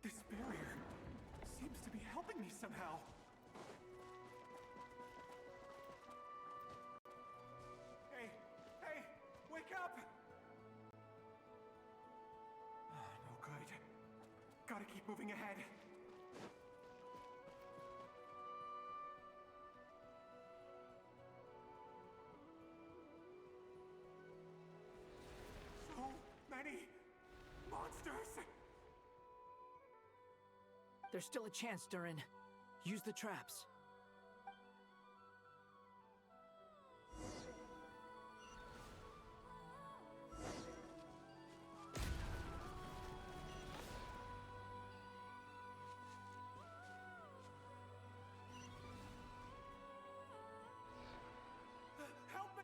This barrier seems to be helping me somehow. Hey, hey, wake up! Oh, no good. Gotta keep moving ahead. So many monsters! There's still a chance, Durin. Use the traps. Help me!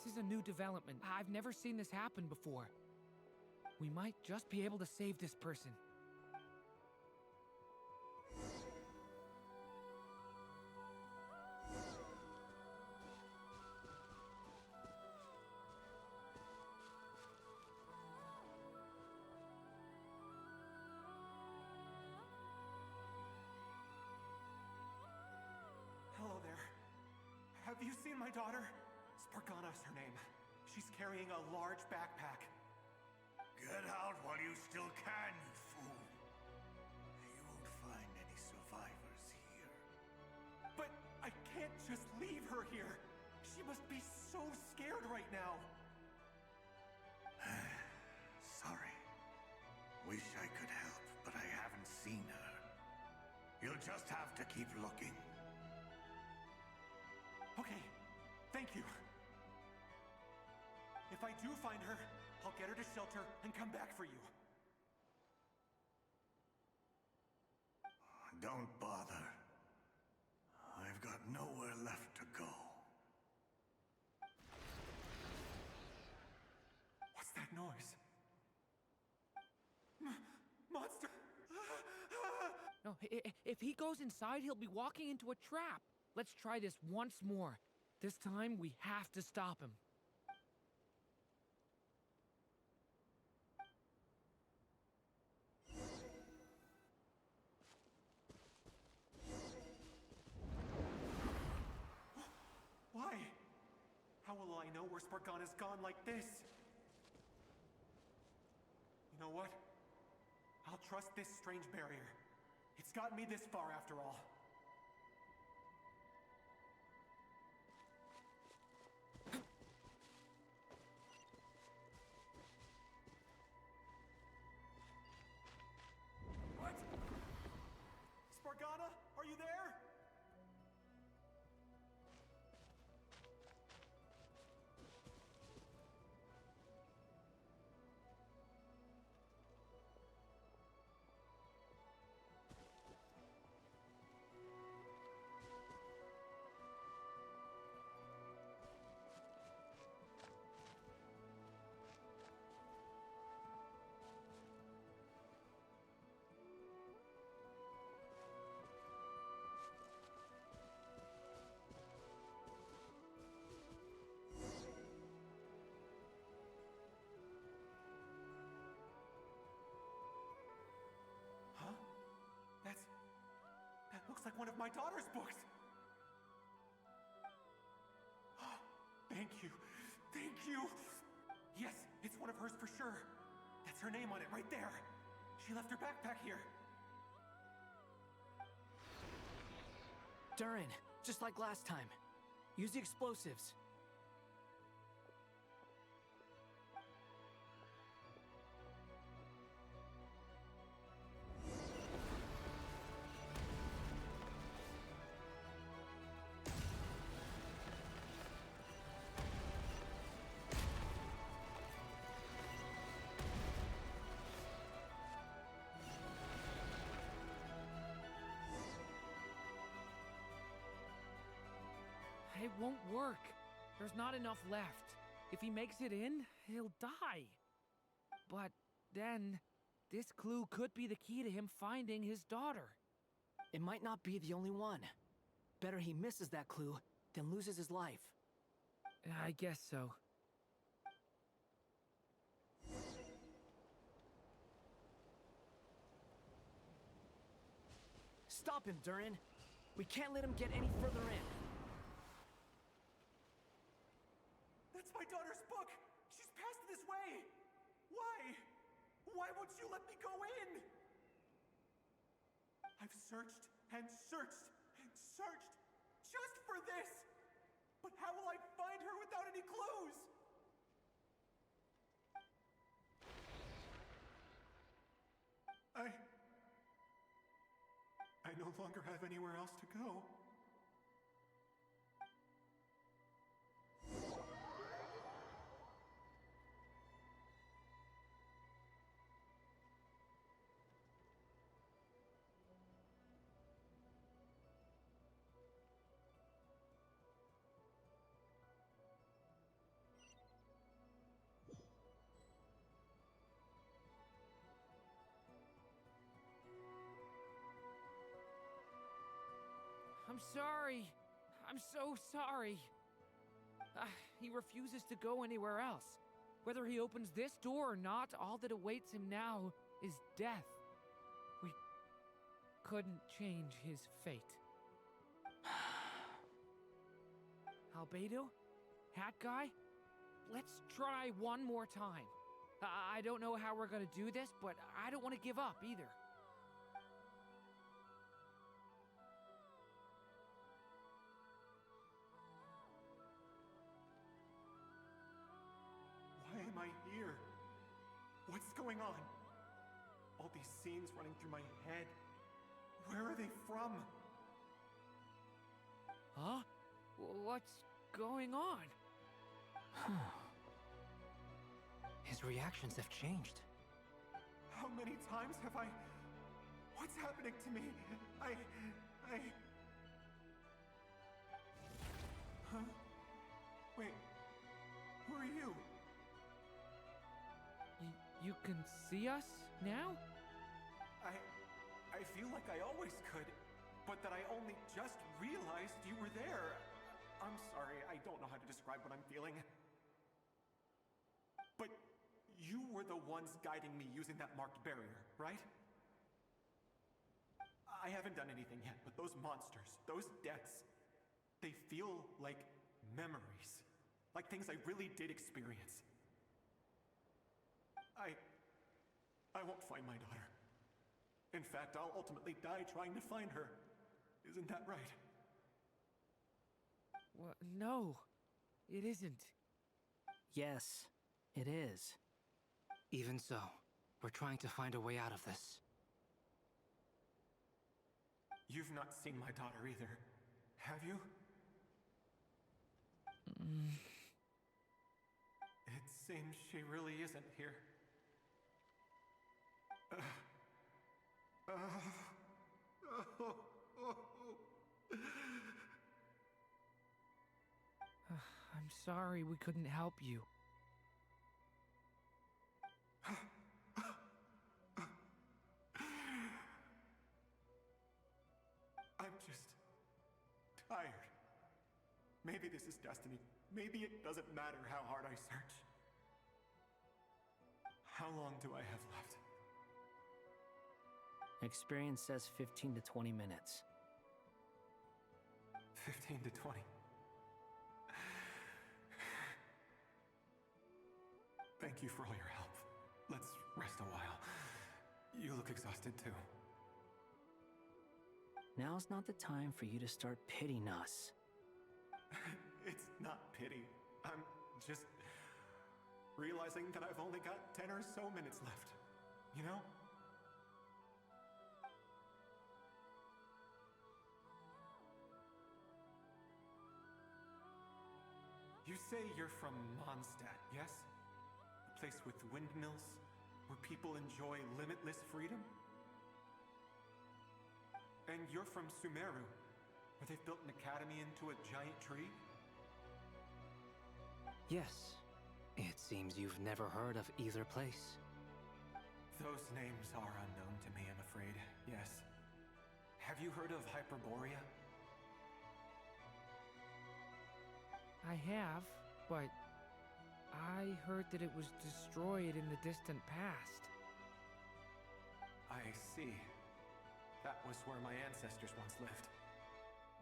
This is a new development. I've never seen this happen before. We might just be able to save this person. Hello there. Have you seen my daughter? Spargana is her name. She's carrying a large backpack. Get out while you still can, you fool. You won't find any survivors here. But I can't just leave her here. She must be so scared right now. Sorry. Wish I could help, but I haven't seen her. You'll just have to keep looking. Okay, thank you. If I do find her, I'll get her to shelter and come back for you. Don't bother. I've got nowhere left to go. What's that noise? Monster! No, if he goes inside, he'll be walking into a trap. Let's try this once more. This time, we have to stop him. Why? How will I know where Spargana's gone like this? You know what? I'll trust this strange barrier. It's gotten me this far after all. What? Spargana, are you there? That looks like one of my daughter's books. Thank you. Thank you. Yes, it's one of hers for sure. That's her name on it right there. She left her backpack here. Durin, just like last time. Use the explosives. It won't work. There's not enough left. If he makes it in, he'll die. But then, this clue could be the key to him finding his daughter. It might not be the only one. Better he misses that clue than loses his life. I guess so. Stop him, Durin. We can't let him get any further in. That's my daughter's book! She's passed this way! Why? Why won't you let me go in? I've searched and searched and searched just for this! But how will I find her without any clues? I no longer have anywhere else to go. I'm sorry. I'm so sorry. He refuses to go anywhere else. Whether he opens this door or not, all that awaits him now is death. We couldn't change his fate. Albedo? Hat guy? Let's try one more time. I don't know how we're gonna do this, but I don't want to give up either. Why am I here? What's going on? All these scenes running through my head. Where are they from? Huh? What's going on? His reactions have changed. How many times have I... What's happening to me? Huh? Wait. Who are you? You can see us now? I feel like I always could, but that I only just realized you were there. I'm sorry, I don't know how to describe what I'm feeling. But you were the ones guiding me using that marked barrier, right? I haven't done anything yet, but those monsters, those deaths, they feel like memories. Like things I really did experience. I won't find my daughter. In fact, I'll ultimately die trying to find her. Isn't that right? Well, no, it isn't. Yes, it is. Even so, we're trying to find a way out of this. You've not seen my daughter either, have you? It seems she really isn't here. I'm sorry we couldn't help you. I'm just tired. Maybe this is destiny. Maybe it doesn't matter how hard I search. How long do I have left? Experience says 15 to 20 minutes. 15 to 20. Thank you for all your help. Let's rest a while. You look exhausted too. Now's not the time for you to start pitying us. It's not pity. I'm just realizing that I've only got 10 or so minutes left. You know? You say you're from Mondstadt, yes? A place with windmills, where people enjoy limitless freedom? And you're from Sumeru, where they've built an academy into a giant tree? Yes. It seems you've never heard of either place. Those names are unknown to me, I'm afraid. Yes. Have you heard of Hyperborea? I have, but I heard that it was destroyed in the distant past. I see. That was where my ancestors once lived.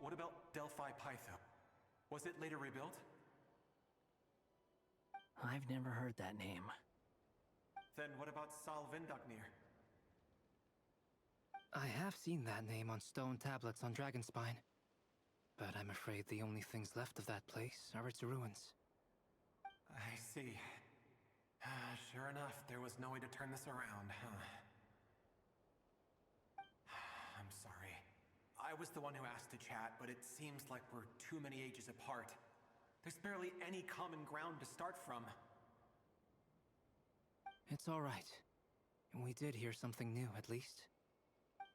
What about Delphi Pytho? Was it later rebuilt? I've never heard that name. Then what about Sal Vindagnir? I have seen that name on stone tablets on Dragonspine. But I'm afraid the only things left of that place are its ruins. I see. Sure enough, there was no way to turn this around, huh? I'm sorry. I was the one who asked to chat, but it seems like we're too many ages apart. There's barely any common ground to start from. It's all right. We did hear something new, at least.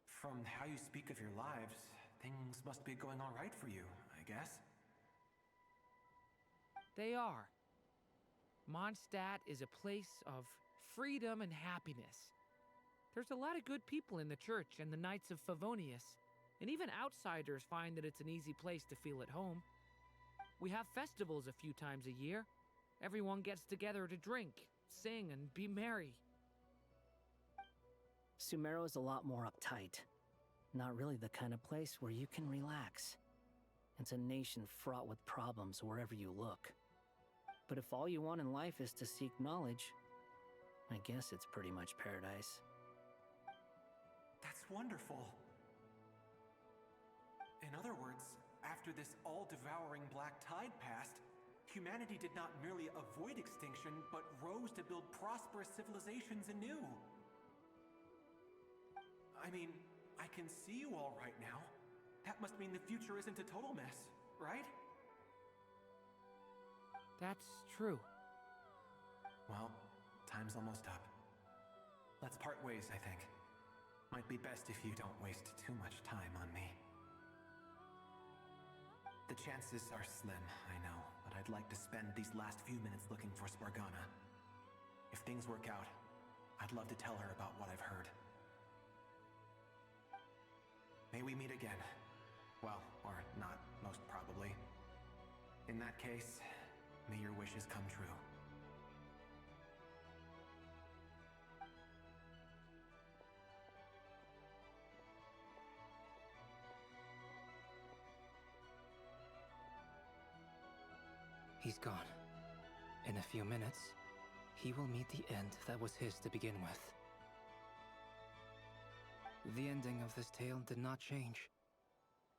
From how you speak of your lives, things must be going all right for you, I guess. They are. Mondstadt is a place of freedom and happiness. There's a lot of good people in the church and the Knights of Favonius. And even outsiders find that it's an easy place to feel at home. We have festivals a few times a year. Everyone gets together to drink, sing, and be merry. Sumeru is a lot more uptight. Not really the kind of place where you can relax. It's a nation fraught with problems wherever you look. But if all you want in life is to seek knowledge, I guess it's pretty much paradise. That's wonderful. In other words, after this all-devouring black tide passed, humanity did not merely avoid extinction, but rose to build prosperous civilizations anew. I mean, I can see you all right now. That must mean the future isn't a total mess, right? That's true. Well, time's almost up. Let's part ways, I think. Might be best if you don't waste too much time on me. The chances are slim, I know, but I'd like to spend these last few minutes looking for Spargana. If things work out, I'd love to tell her about what I've heard. May we meet again. Well, or not, most probably. In that case, may your wishes come true. He's gone. In a few minutes, he will meet the end that was his to begin with. The ending of this tale did not change,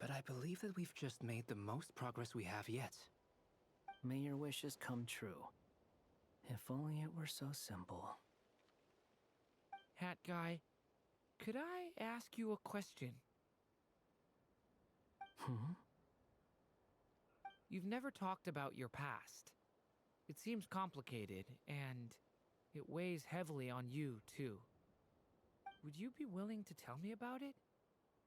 but I believe that we've just made the most progress we have yet. May your wishes come true. If only it were so simple. Hat guy, could I ask you a question? Hmm? You've never talked about your past. It seems complicated, and it weighs heavily on you, too. Would you be willing to tell me about it?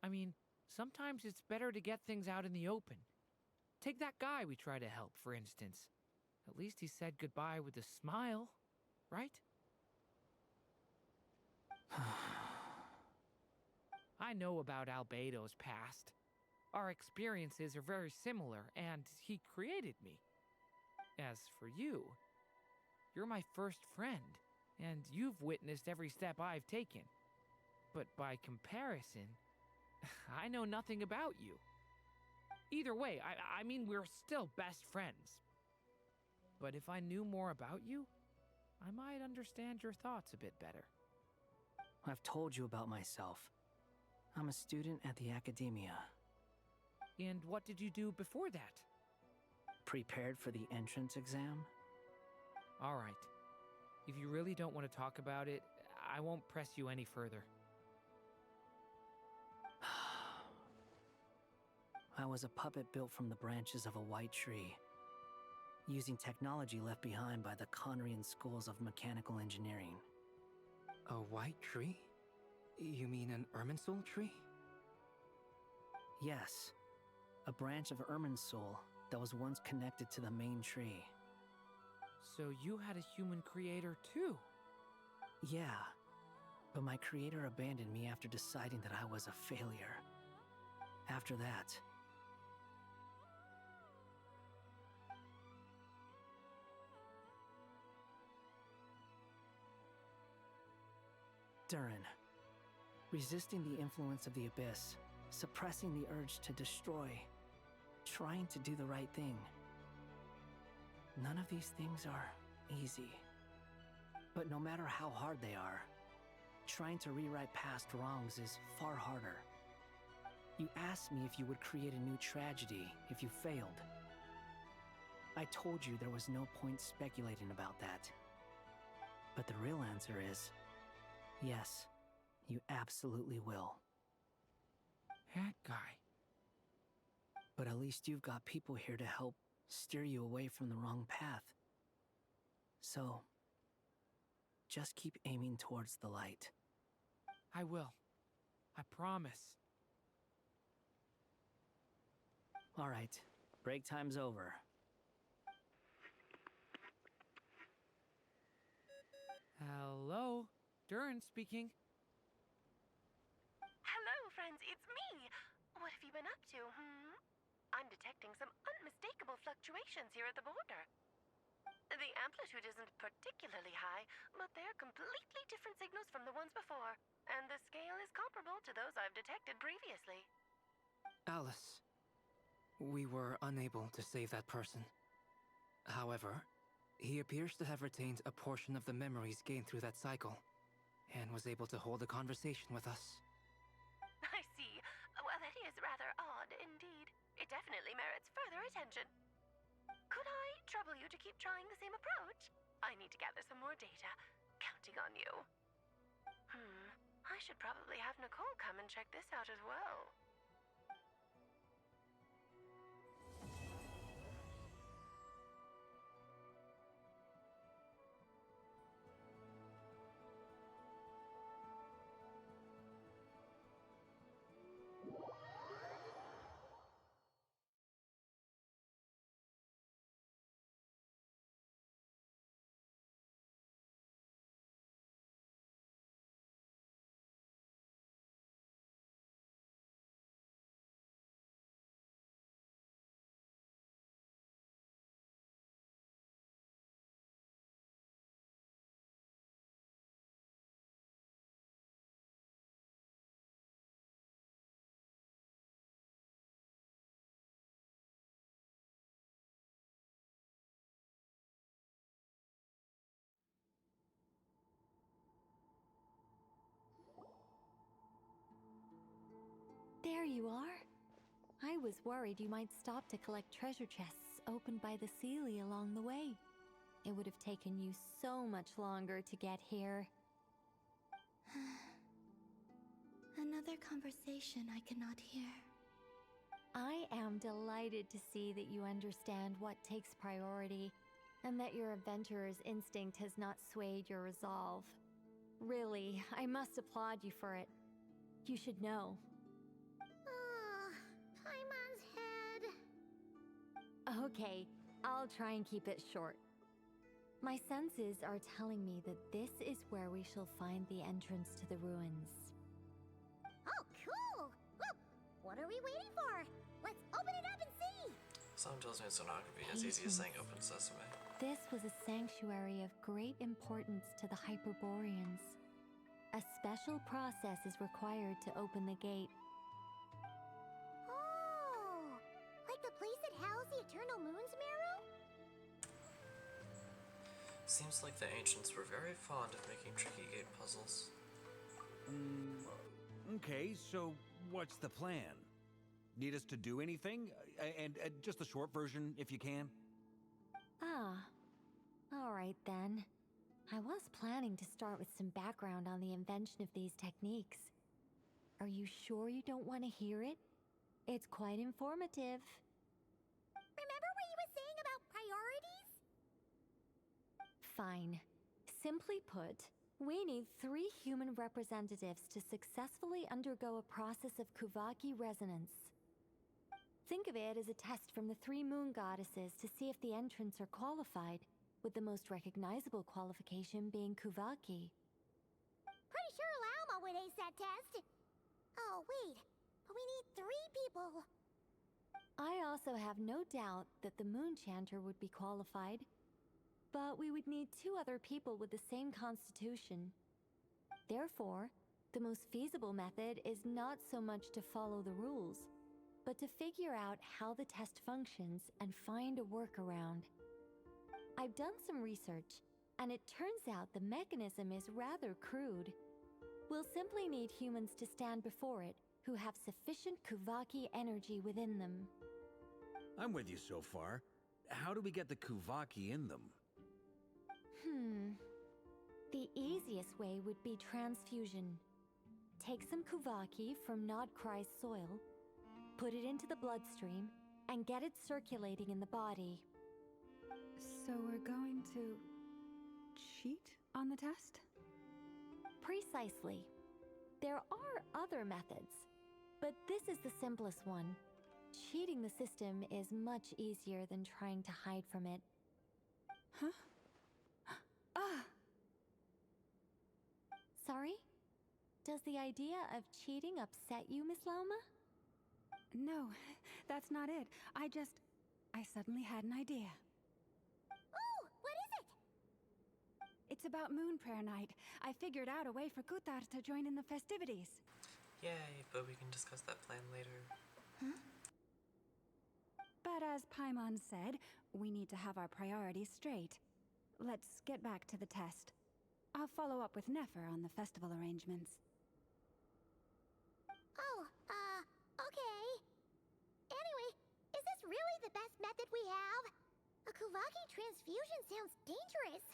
I mean, sometimes it's better to get things out in the open. Take that guy we try to help, for instance. At least he said goodbye with a smile, right? I know about Albedo's past. Our experiences are very similar, and he created me. As for you, you're my first friend, and you've witnessed every step I've taken. But by comparison, I know nothing about you. Either way, I mean, we're still best friends. But if I knew more about you, I might understand your thoughts a bit better. I've told you about myself. I'm a student at the academia. And what did you do before that? Prepared for the entrance exam? All right. If you really don't want to talk about it, I won't press you any further. I was a puppet built from the branches of a white tree, using technology left behind by the Conrian schools of mechanical engineering. A white tree? You mean an Irminsul tree? Yes, a branch of Irminsul that was once connected to the main tree. So you had a human creator too? Yeah, but my creator abandoned me after deciding that I was a failure. After that, Durin, resisting the influence of the Abyss, suppressing the urge to destroy, trying to do the right thing. None of these things are easy. But no matter how hard they are, trying to rewrite past wrongs is far harder. You asked me if you would create a new tragedy if you failed. I told you there was no point speculating about that. But the real answer is, yes, you absolutely will. Hat guy. But at least you've got people here to help steer you away from the wrong path. So, just keep aiming towards the light. I will. I promise. All right, break time's over. Hello? Durin speaking. Hello, friends, it's me! What been up to, I'm detecting some unmistakable fluctuations here at the border. The amplitude isn't particularly high, but they're completely different signals from the ones before, and the scale is comparable to those I've detected previously. Alice, we were unable to save that person. However, he appears to have retained a portion of the memories gained through that cycle, and was able to hold a conversation with us. I see. Well, that is rather odd indeed. It definitely merits further attention. Could I trouble you to keep trying the same approach? I need to gather some more data. Counting on you. I should probably have Nicole come and check this out as well. There you are. I was worried you might stop to collect treasure chests opened by the Seelie along the way. It would have taken you so much longer to get here. Another conversation I cannot hear. I am delighted to see that you understand what takes priority, and that your adventurer's instinct has not swayed your resolve. Really, I must applaud you for it. You should know. Paimon's head. Okay, I'll try and keep it short. My senses are telling me that this is where we shall find the entrance to the ruins. Oh, cool! Well, what are we waiting for? Let's open it up and see! Someone tells me it's not going to be as easy as saying open sesame. This was a sanctuary of great importance to the Hyperboreans. A special process is required to open the gate. Oh! Like the place that housed the Eternal Moon's Marrow? Seems like the ancients were very fond of making tricky gate puzzles. Okay, so what's the plan? Need us to do anything? And just the short version, if you can. Alright then. I was planning to start with some background on the invention of these techniques. Are you sure you don't want to hear it? It's quite informative. Remember what you were saying about priorities? Fine. Simply put, we need 3 human representatives to successfully undergo a process of Kuvaki resonance. Think of it as a test from the 3 moon goddesses to see if the entrants are qualified, with the most recognizable qualification being Kuvaki. Pretty sure Lauma would ace that test. Oh, wait. But we need 3 people. I also have no doubt that the Moon Chanter would be qualified, but we would need 2 other people with the same constitution. Therefore, the most feasible method is not so much to follow the rules, but to figure out how the test functions and find a workaround. I've done some research, and it turns out the mechanism is rather crude. We'll simply need humans to stand before it who have sufficient Kuvaki energy within them. I'm with you so far. How do we get the Kuvaki in them? The easiest way would be transfusion. Take some Kuvaki from Nodkrai's soil, put it into the bloodstream, and get it circulating in the body. So we're going to cheat on the test? Precisely. There are other methods, but this is the simplest one. Cheating the system is much easier than trying to hide from it. Huh? Sorry? Does the idea of cheating upset you, Miss Lauma? No, that's not it. I suddenly had an idea. Oh, what is it? It's about Moon Prayer Night. I figured out a way for Kutar to join in the festivities. Yay, but we can discuss that plan later. But as Paimon said, we need to have our priorities straight. Let's get back to the test. I'll follow up with Nefer on the festival arrangements. Oh, okay. Anyway, is this really the best method we have? A Kuvaki transfusion sounds dangerous,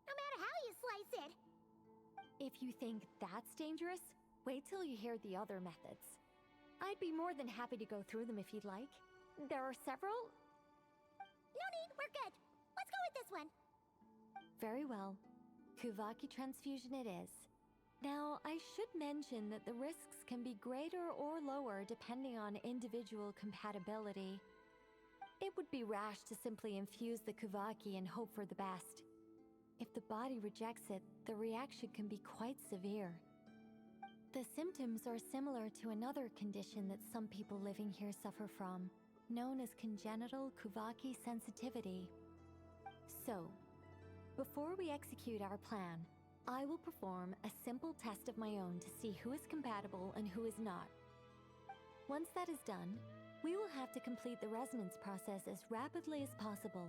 no matter how you slice it. If you think that's dangerous, wait till you hear the other methods. I'd be more than happy to go through them if you'd like. There are several. No need, we're good. Let's go with this one. Very well. Kuvaki transfusion it is. Now, I should mention that the risks can be greater or lower depending on individual compatibility. It would be rash to simply infuse the Kuvaki and hope for the best. If the body rejects it, the reaction can be quite severe. The symptoms are similar to another condition that some people living here suffer from, known as congenital Kuvaki sensitivity. So, before we execute our plan, I will perform a simple test of my own to see who is compatible and who is not. Once that is done, we will have to complete the resonance process as rapidly as possible.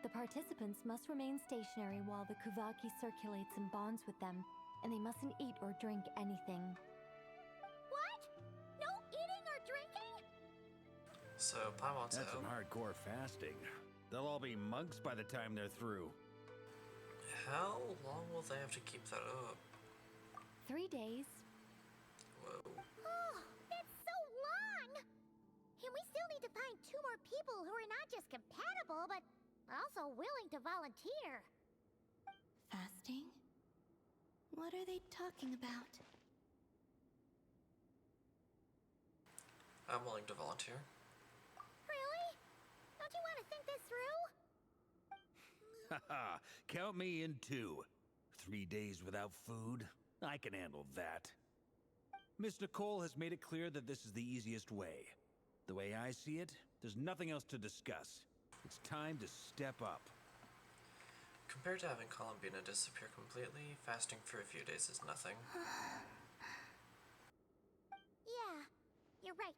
The participants must remain stationary while the Kuvaki circulates and bonds with them, and they mustn't eat or drink anything. What? No eating or drinking? So, Paimon said, That's some hardcore fasting. They'll all be monks by the time they're through. how long will they have to keep that up? 3 days. Whoa. Oh, that's so long! And we still need to find 2 more people who are not just compatible, but also willing to volunteer. Fasting? What are they talking about? I'm willing to volunteer. Really? Don't you want to think this through? Haha, count me in too. 3 days without food? I can handle that. Miss Nicole has made it clear that this is the easiest way. The way I see it, there's nothing else to discuss. It's time to step up. Compared to having Columbina disappear completely, fasting for a few days is nothing. Yeah, you're right.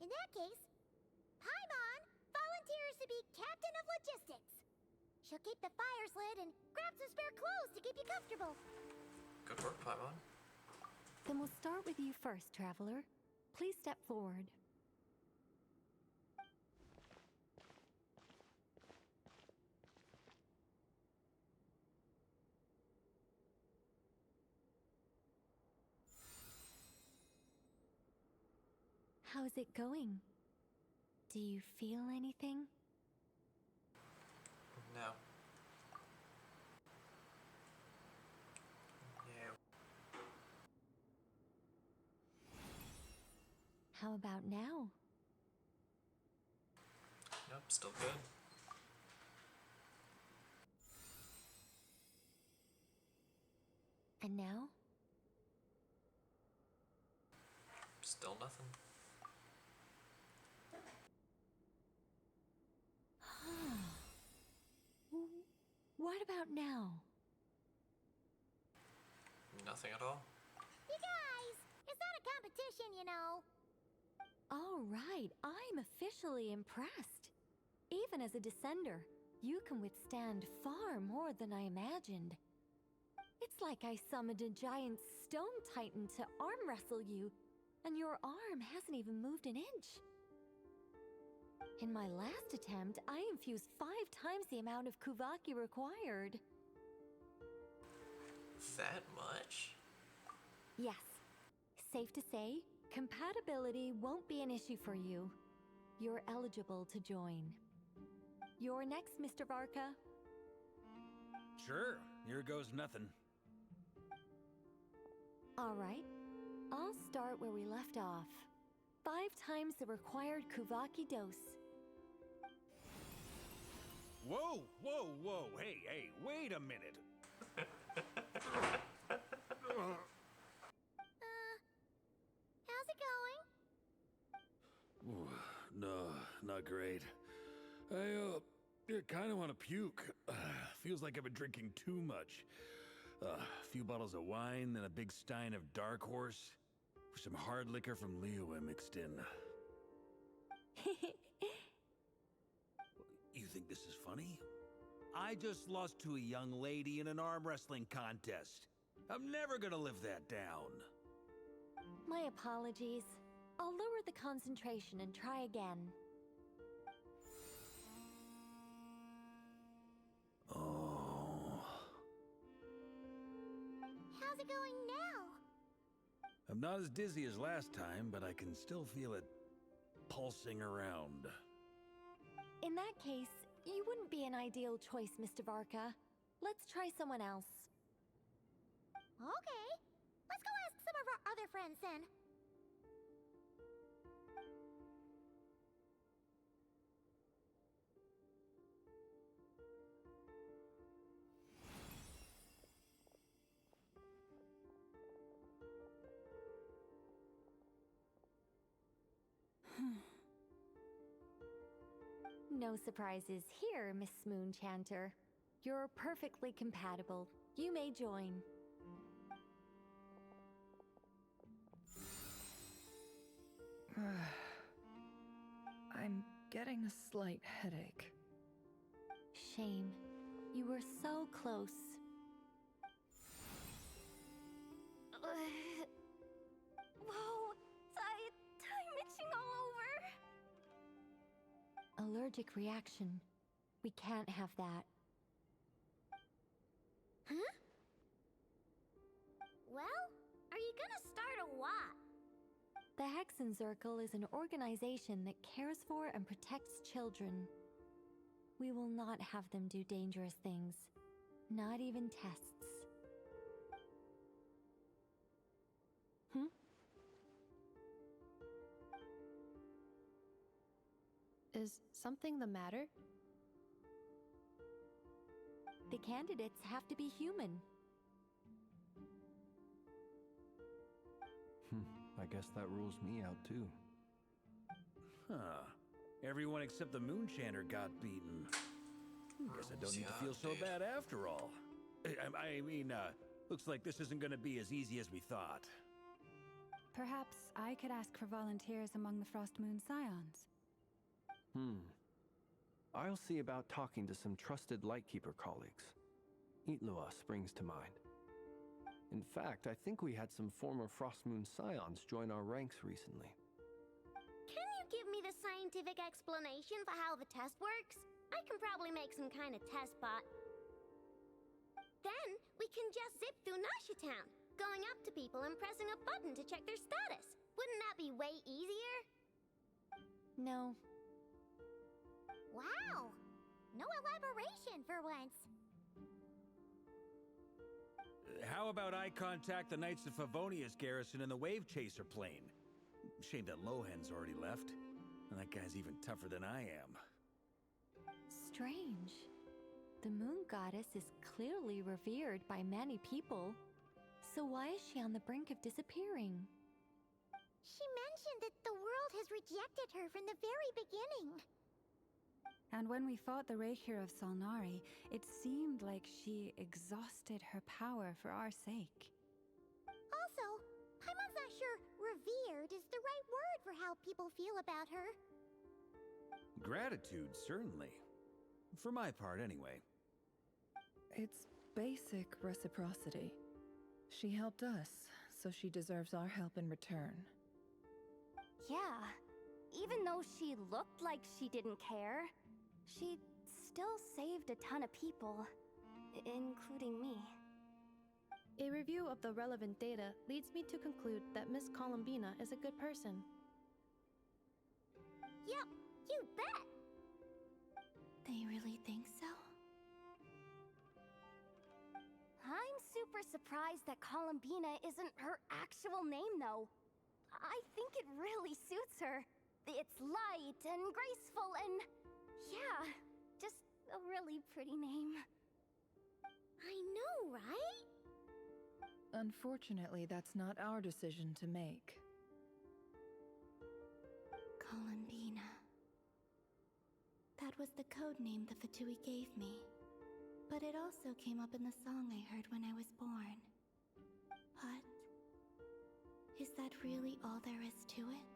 In that case, Paimon volunteers to be Captain of Logistics. She'll keep the fires lit and grab some spare clothes to keep you comfortable. Good work, Paimon. Then we'll start with you first, Traveler. Please step forward. How's it going? Do you feel anything? No. No. How about now? Nope, still good. And now? Still nothing. What about now? Nothing at all. You guys, it's not a competition, you know. All right, I'm officially impressed. Even as a descender, you can withstand far more than I imagined. It's like I summoned a giant stone titan to arm wrestle you, and your arm hasn't even moved an inch. In my last attempt, I infused 5 times the amount of Kuvaki required. That much? Yes. Safe to say, compatibility won't be an issue for you. You're eligible to join. You're next, Mr. Varka. Sure, here goes nothing. All right. I'll start where we left off. 5 times the required Kuvaki dose. Whoa, whoa, whoa, hey, wait a minute. How's it going? Ooh, no, not great. I kind of want to puke. Feels like I've been drinking too much. A few bottles of wine, then a big stein of Dark Horse. Some hard liquor from Liyue mixed in. You think this is funny? I just lost to a young lady in an arm wrestling contest. I'm never gonna live that down. My apologies. I'll lower the concentration and try again. Oh. How's it going now? I'm not as dizzy as last time, but I can still feel it pulsing around. In that case, you wouldn't be an ideal choice, Mr. Varka. Let's try someone else. Okay. Let's go ask some of our other friends then. No surprises here, Miss Moonchanter. You're perfectly compatible. You may join. I'm getting a slight headache. Shame. You were so close. Whoa! I'm itching all over! Allergic reaction. We can't have that. Huh? Well, are you gonna start a what? The Hexenzirkel is an organization that cares for and protects children. We will not have them do dangerous things. Not even tests. Is something the matter? The candidates have to be human. I guess that rules me out too. Huh. Everyone except the Moonchanter got beaten. Guess I don't need to feel so bad after all. I mean, looks like this isn't gonna be as easy as we thought. Perhaps I could ask for volunteers among the Frost Moon Scions. I'll see about talking to some trusted Lightkeeper colleagues. Itlua springs to mind. In fact, I think we had some former Frost Moon Scions join our ranks recently. Can you give me the scientific explanation for how the test works? I can probably make some kind of test bot. Then we can just zip through Nasha Town, going up to people and pressing a button to check their status. Wouldn't that be way easier? No. Wow! No elaboration for once. How about I contact the Knights of Favonia's garrison in the Wave Chaser plane? Shame that Lohan's already left. And that guy's even tougher than I am. Strange. The moon goddess is clearly revered by many people. So why is she on the brink of disappearing? She mentioned that the world has rejected her from the very beginning. And when we fought the Raikir of Salnari, it seemed like she exhausted her power for our sake. Also, Paimon's not sure revered is the right word for how people feel about her. Gratitude, certainly. For my part, anyway. It's basic reciprocity. She helped us, so she deserves our help in return. Yeah. Even though she looked like she didn't care, she still saved a ton of people, including me. A review of the relevant data leads me to conclude that Miss Columbina is a good person. Yep, you bet! They really think so? I'm super surprised that Columbina isn't her actual name, though. I think it really suits her. It's light and graceful and... yeah, just a really pretty name. I know, right? Unfortunately, that's not our decision to make. Columbina. That was the code name the Fatui gave me. But it also came up in the song I heard when I was born. But is that really all there is to it?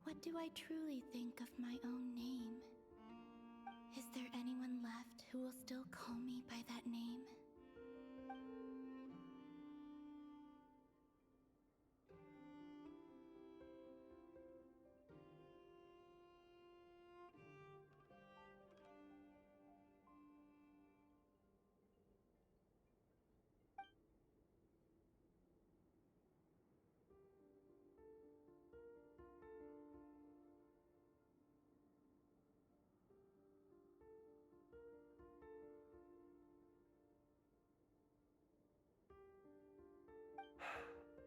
What do I truly think of my own name? Is there anyone left who will still call me by that name?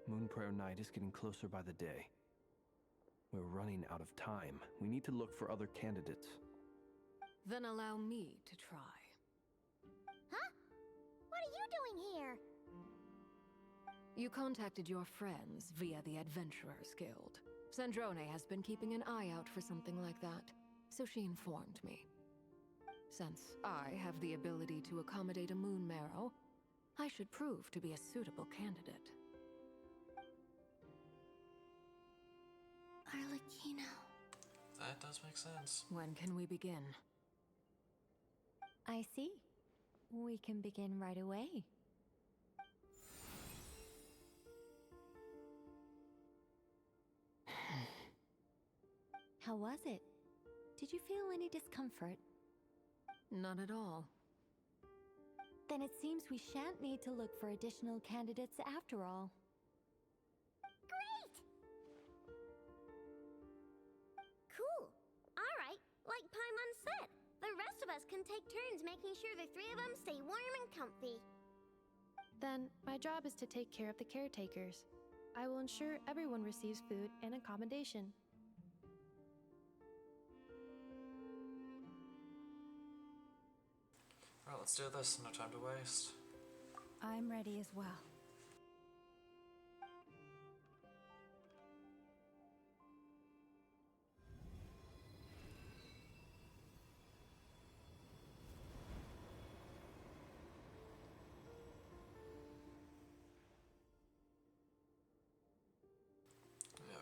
Moon Prayer Night is getting closer by the day. We're running out of time. We need to look for other candidates. Then allow me to try. Huh? What are you doing here? You contacted your friends via the Adventurers Guild. Sandrone has been keeping an eye out for something like that, so she informed me. Since I have the ability to accommodate a moon marrow, I should prove to be a suitable candidate. Arlecchino. That does make sense. When can we begin? I see. We can begin right away. How was it? Did you feel any discomfort? Not at all. Then it seems we shan't need to look for additional candidates after all. Great! Cool. Alright, like Paimon said, the rest of us can take turns making sure the three of them stay warm and comfy. Then, my job is to take care of the caretakers. I will ensure everyone receives food and accommodation. Alright, let's do this. No time to waste. I'm ready as well.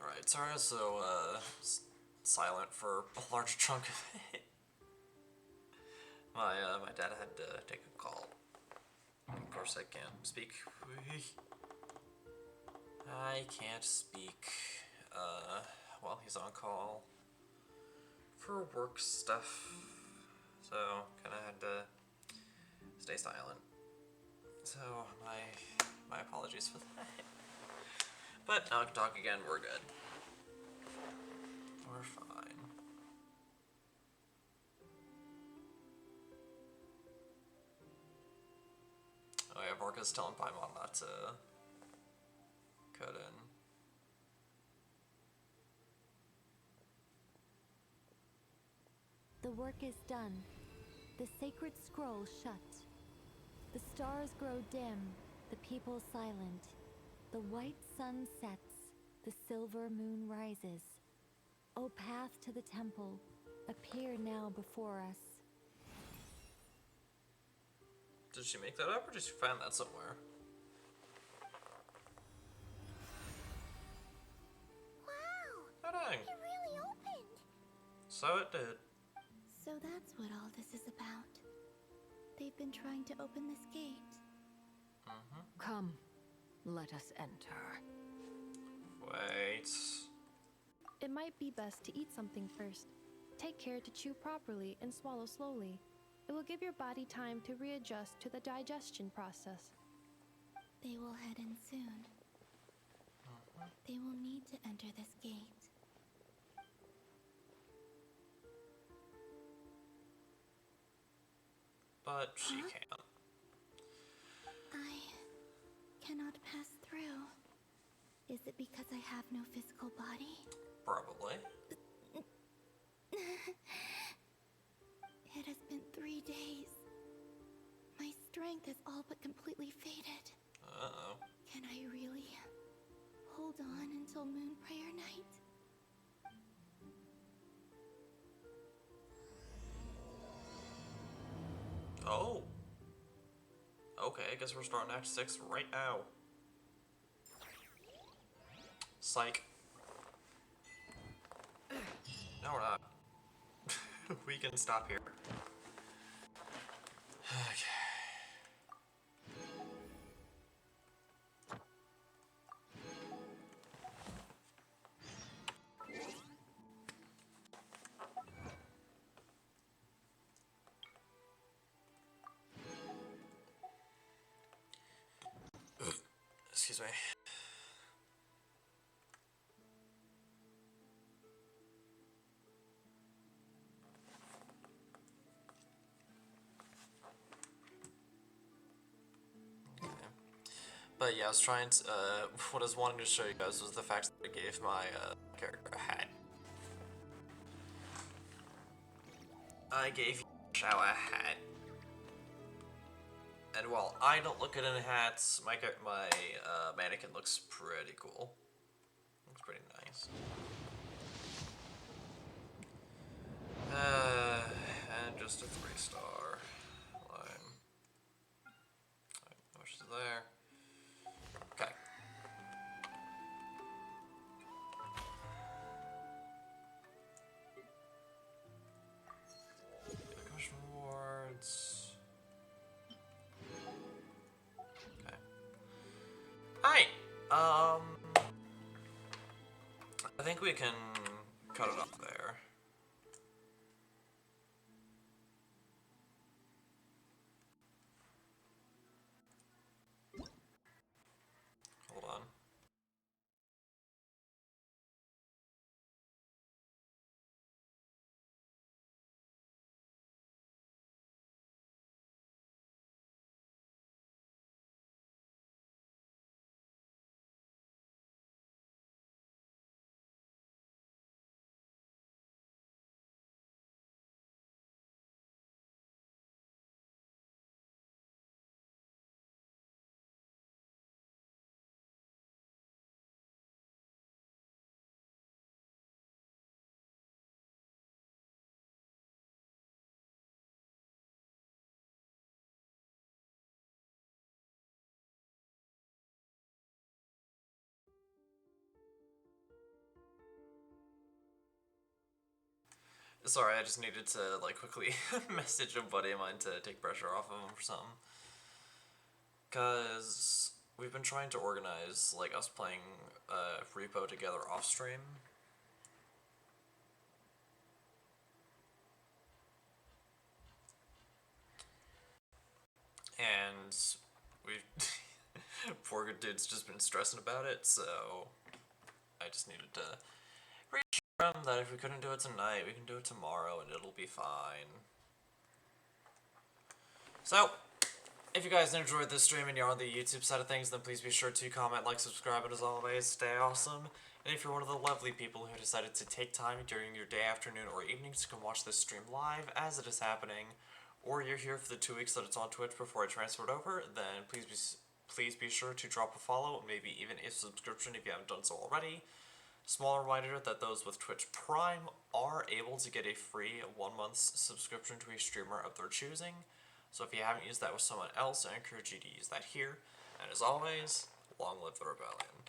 Alright, sorry, so, silent for a large chunk of it. My dad had to take a call. Of course I can't speak. I can't speak, while he's on call for work stuff. So, kinda had to stay silent. So, my apologies for that. But now I can talk again, we're good. We're fine. Oh yeah, Vorka's telling Paimon not to cut in. The work is done. The sacred scroll shut. The stars grow dim, the people silent. The white sun sets, the silver moon rises. O path to the temple, appear now before us. Did she make that up, or did she find that somewhere? Wow! Oh dang. It really opened! So it did. So that's what all this is about. They've been trying to open this gate. Come, let us enter. Wait. It might be best to eat something first. Take care to chew properly and swallow slowly. It will give your body time to readjust to the digestion process. They will head in soon. They will need to enter this gate. But she can't. I cannot pass through. Is it because I have no physical body? Probably. It has been 3 days. My strength has all but completely faded. Uh-oh. Can I really hold on until Moon Prayer Night? okay, I guess we're starting Act 6 right now. Psych. No, we're not. We can stop here. Okay. Excuse me. But yeah, I was trying to, what I was wanting to show you guys was the fact that I gave my character a hat. I gave Shao a hat. And while I don't look good in hats, my mannequin looks pretty cool. Looks pretty nice. And just a 3-star line. Which is there. Okay. Commission rewards. Okay. Hi. I think we can cut it off there. Hold on. Sorry, I just needed to like quickly message a buddy of mine to take pressure off of him for something. Cause we've been trying to organize like us playing repo together off stream. And we've poor good dude's just been stressing about it, so I just needed to reassure him that if we couldn't do it tonight, we can do it tomorrow and it'll be fine. So, if you guys enjoyed this stream and you're on the YouTube side of things, then please be sure to comment, like, subscribe, and as always, stay awesome. And if you're one of the lovely people who decided to take time during your day, afternoon, or evening to come watch this stream live as it is happening, or you're here for the 2 weeks that it's on Twitch before I transferred over, then please be sure to drop a follow, maybe even a subscription if you haven't done so already. Small reminder that those with Twitch Prime are able to get a free 1 month subscription to a streamer of their choosing. So if you haven't used that with someone else, I encourage you to use that here. And as always, long live the rebellion.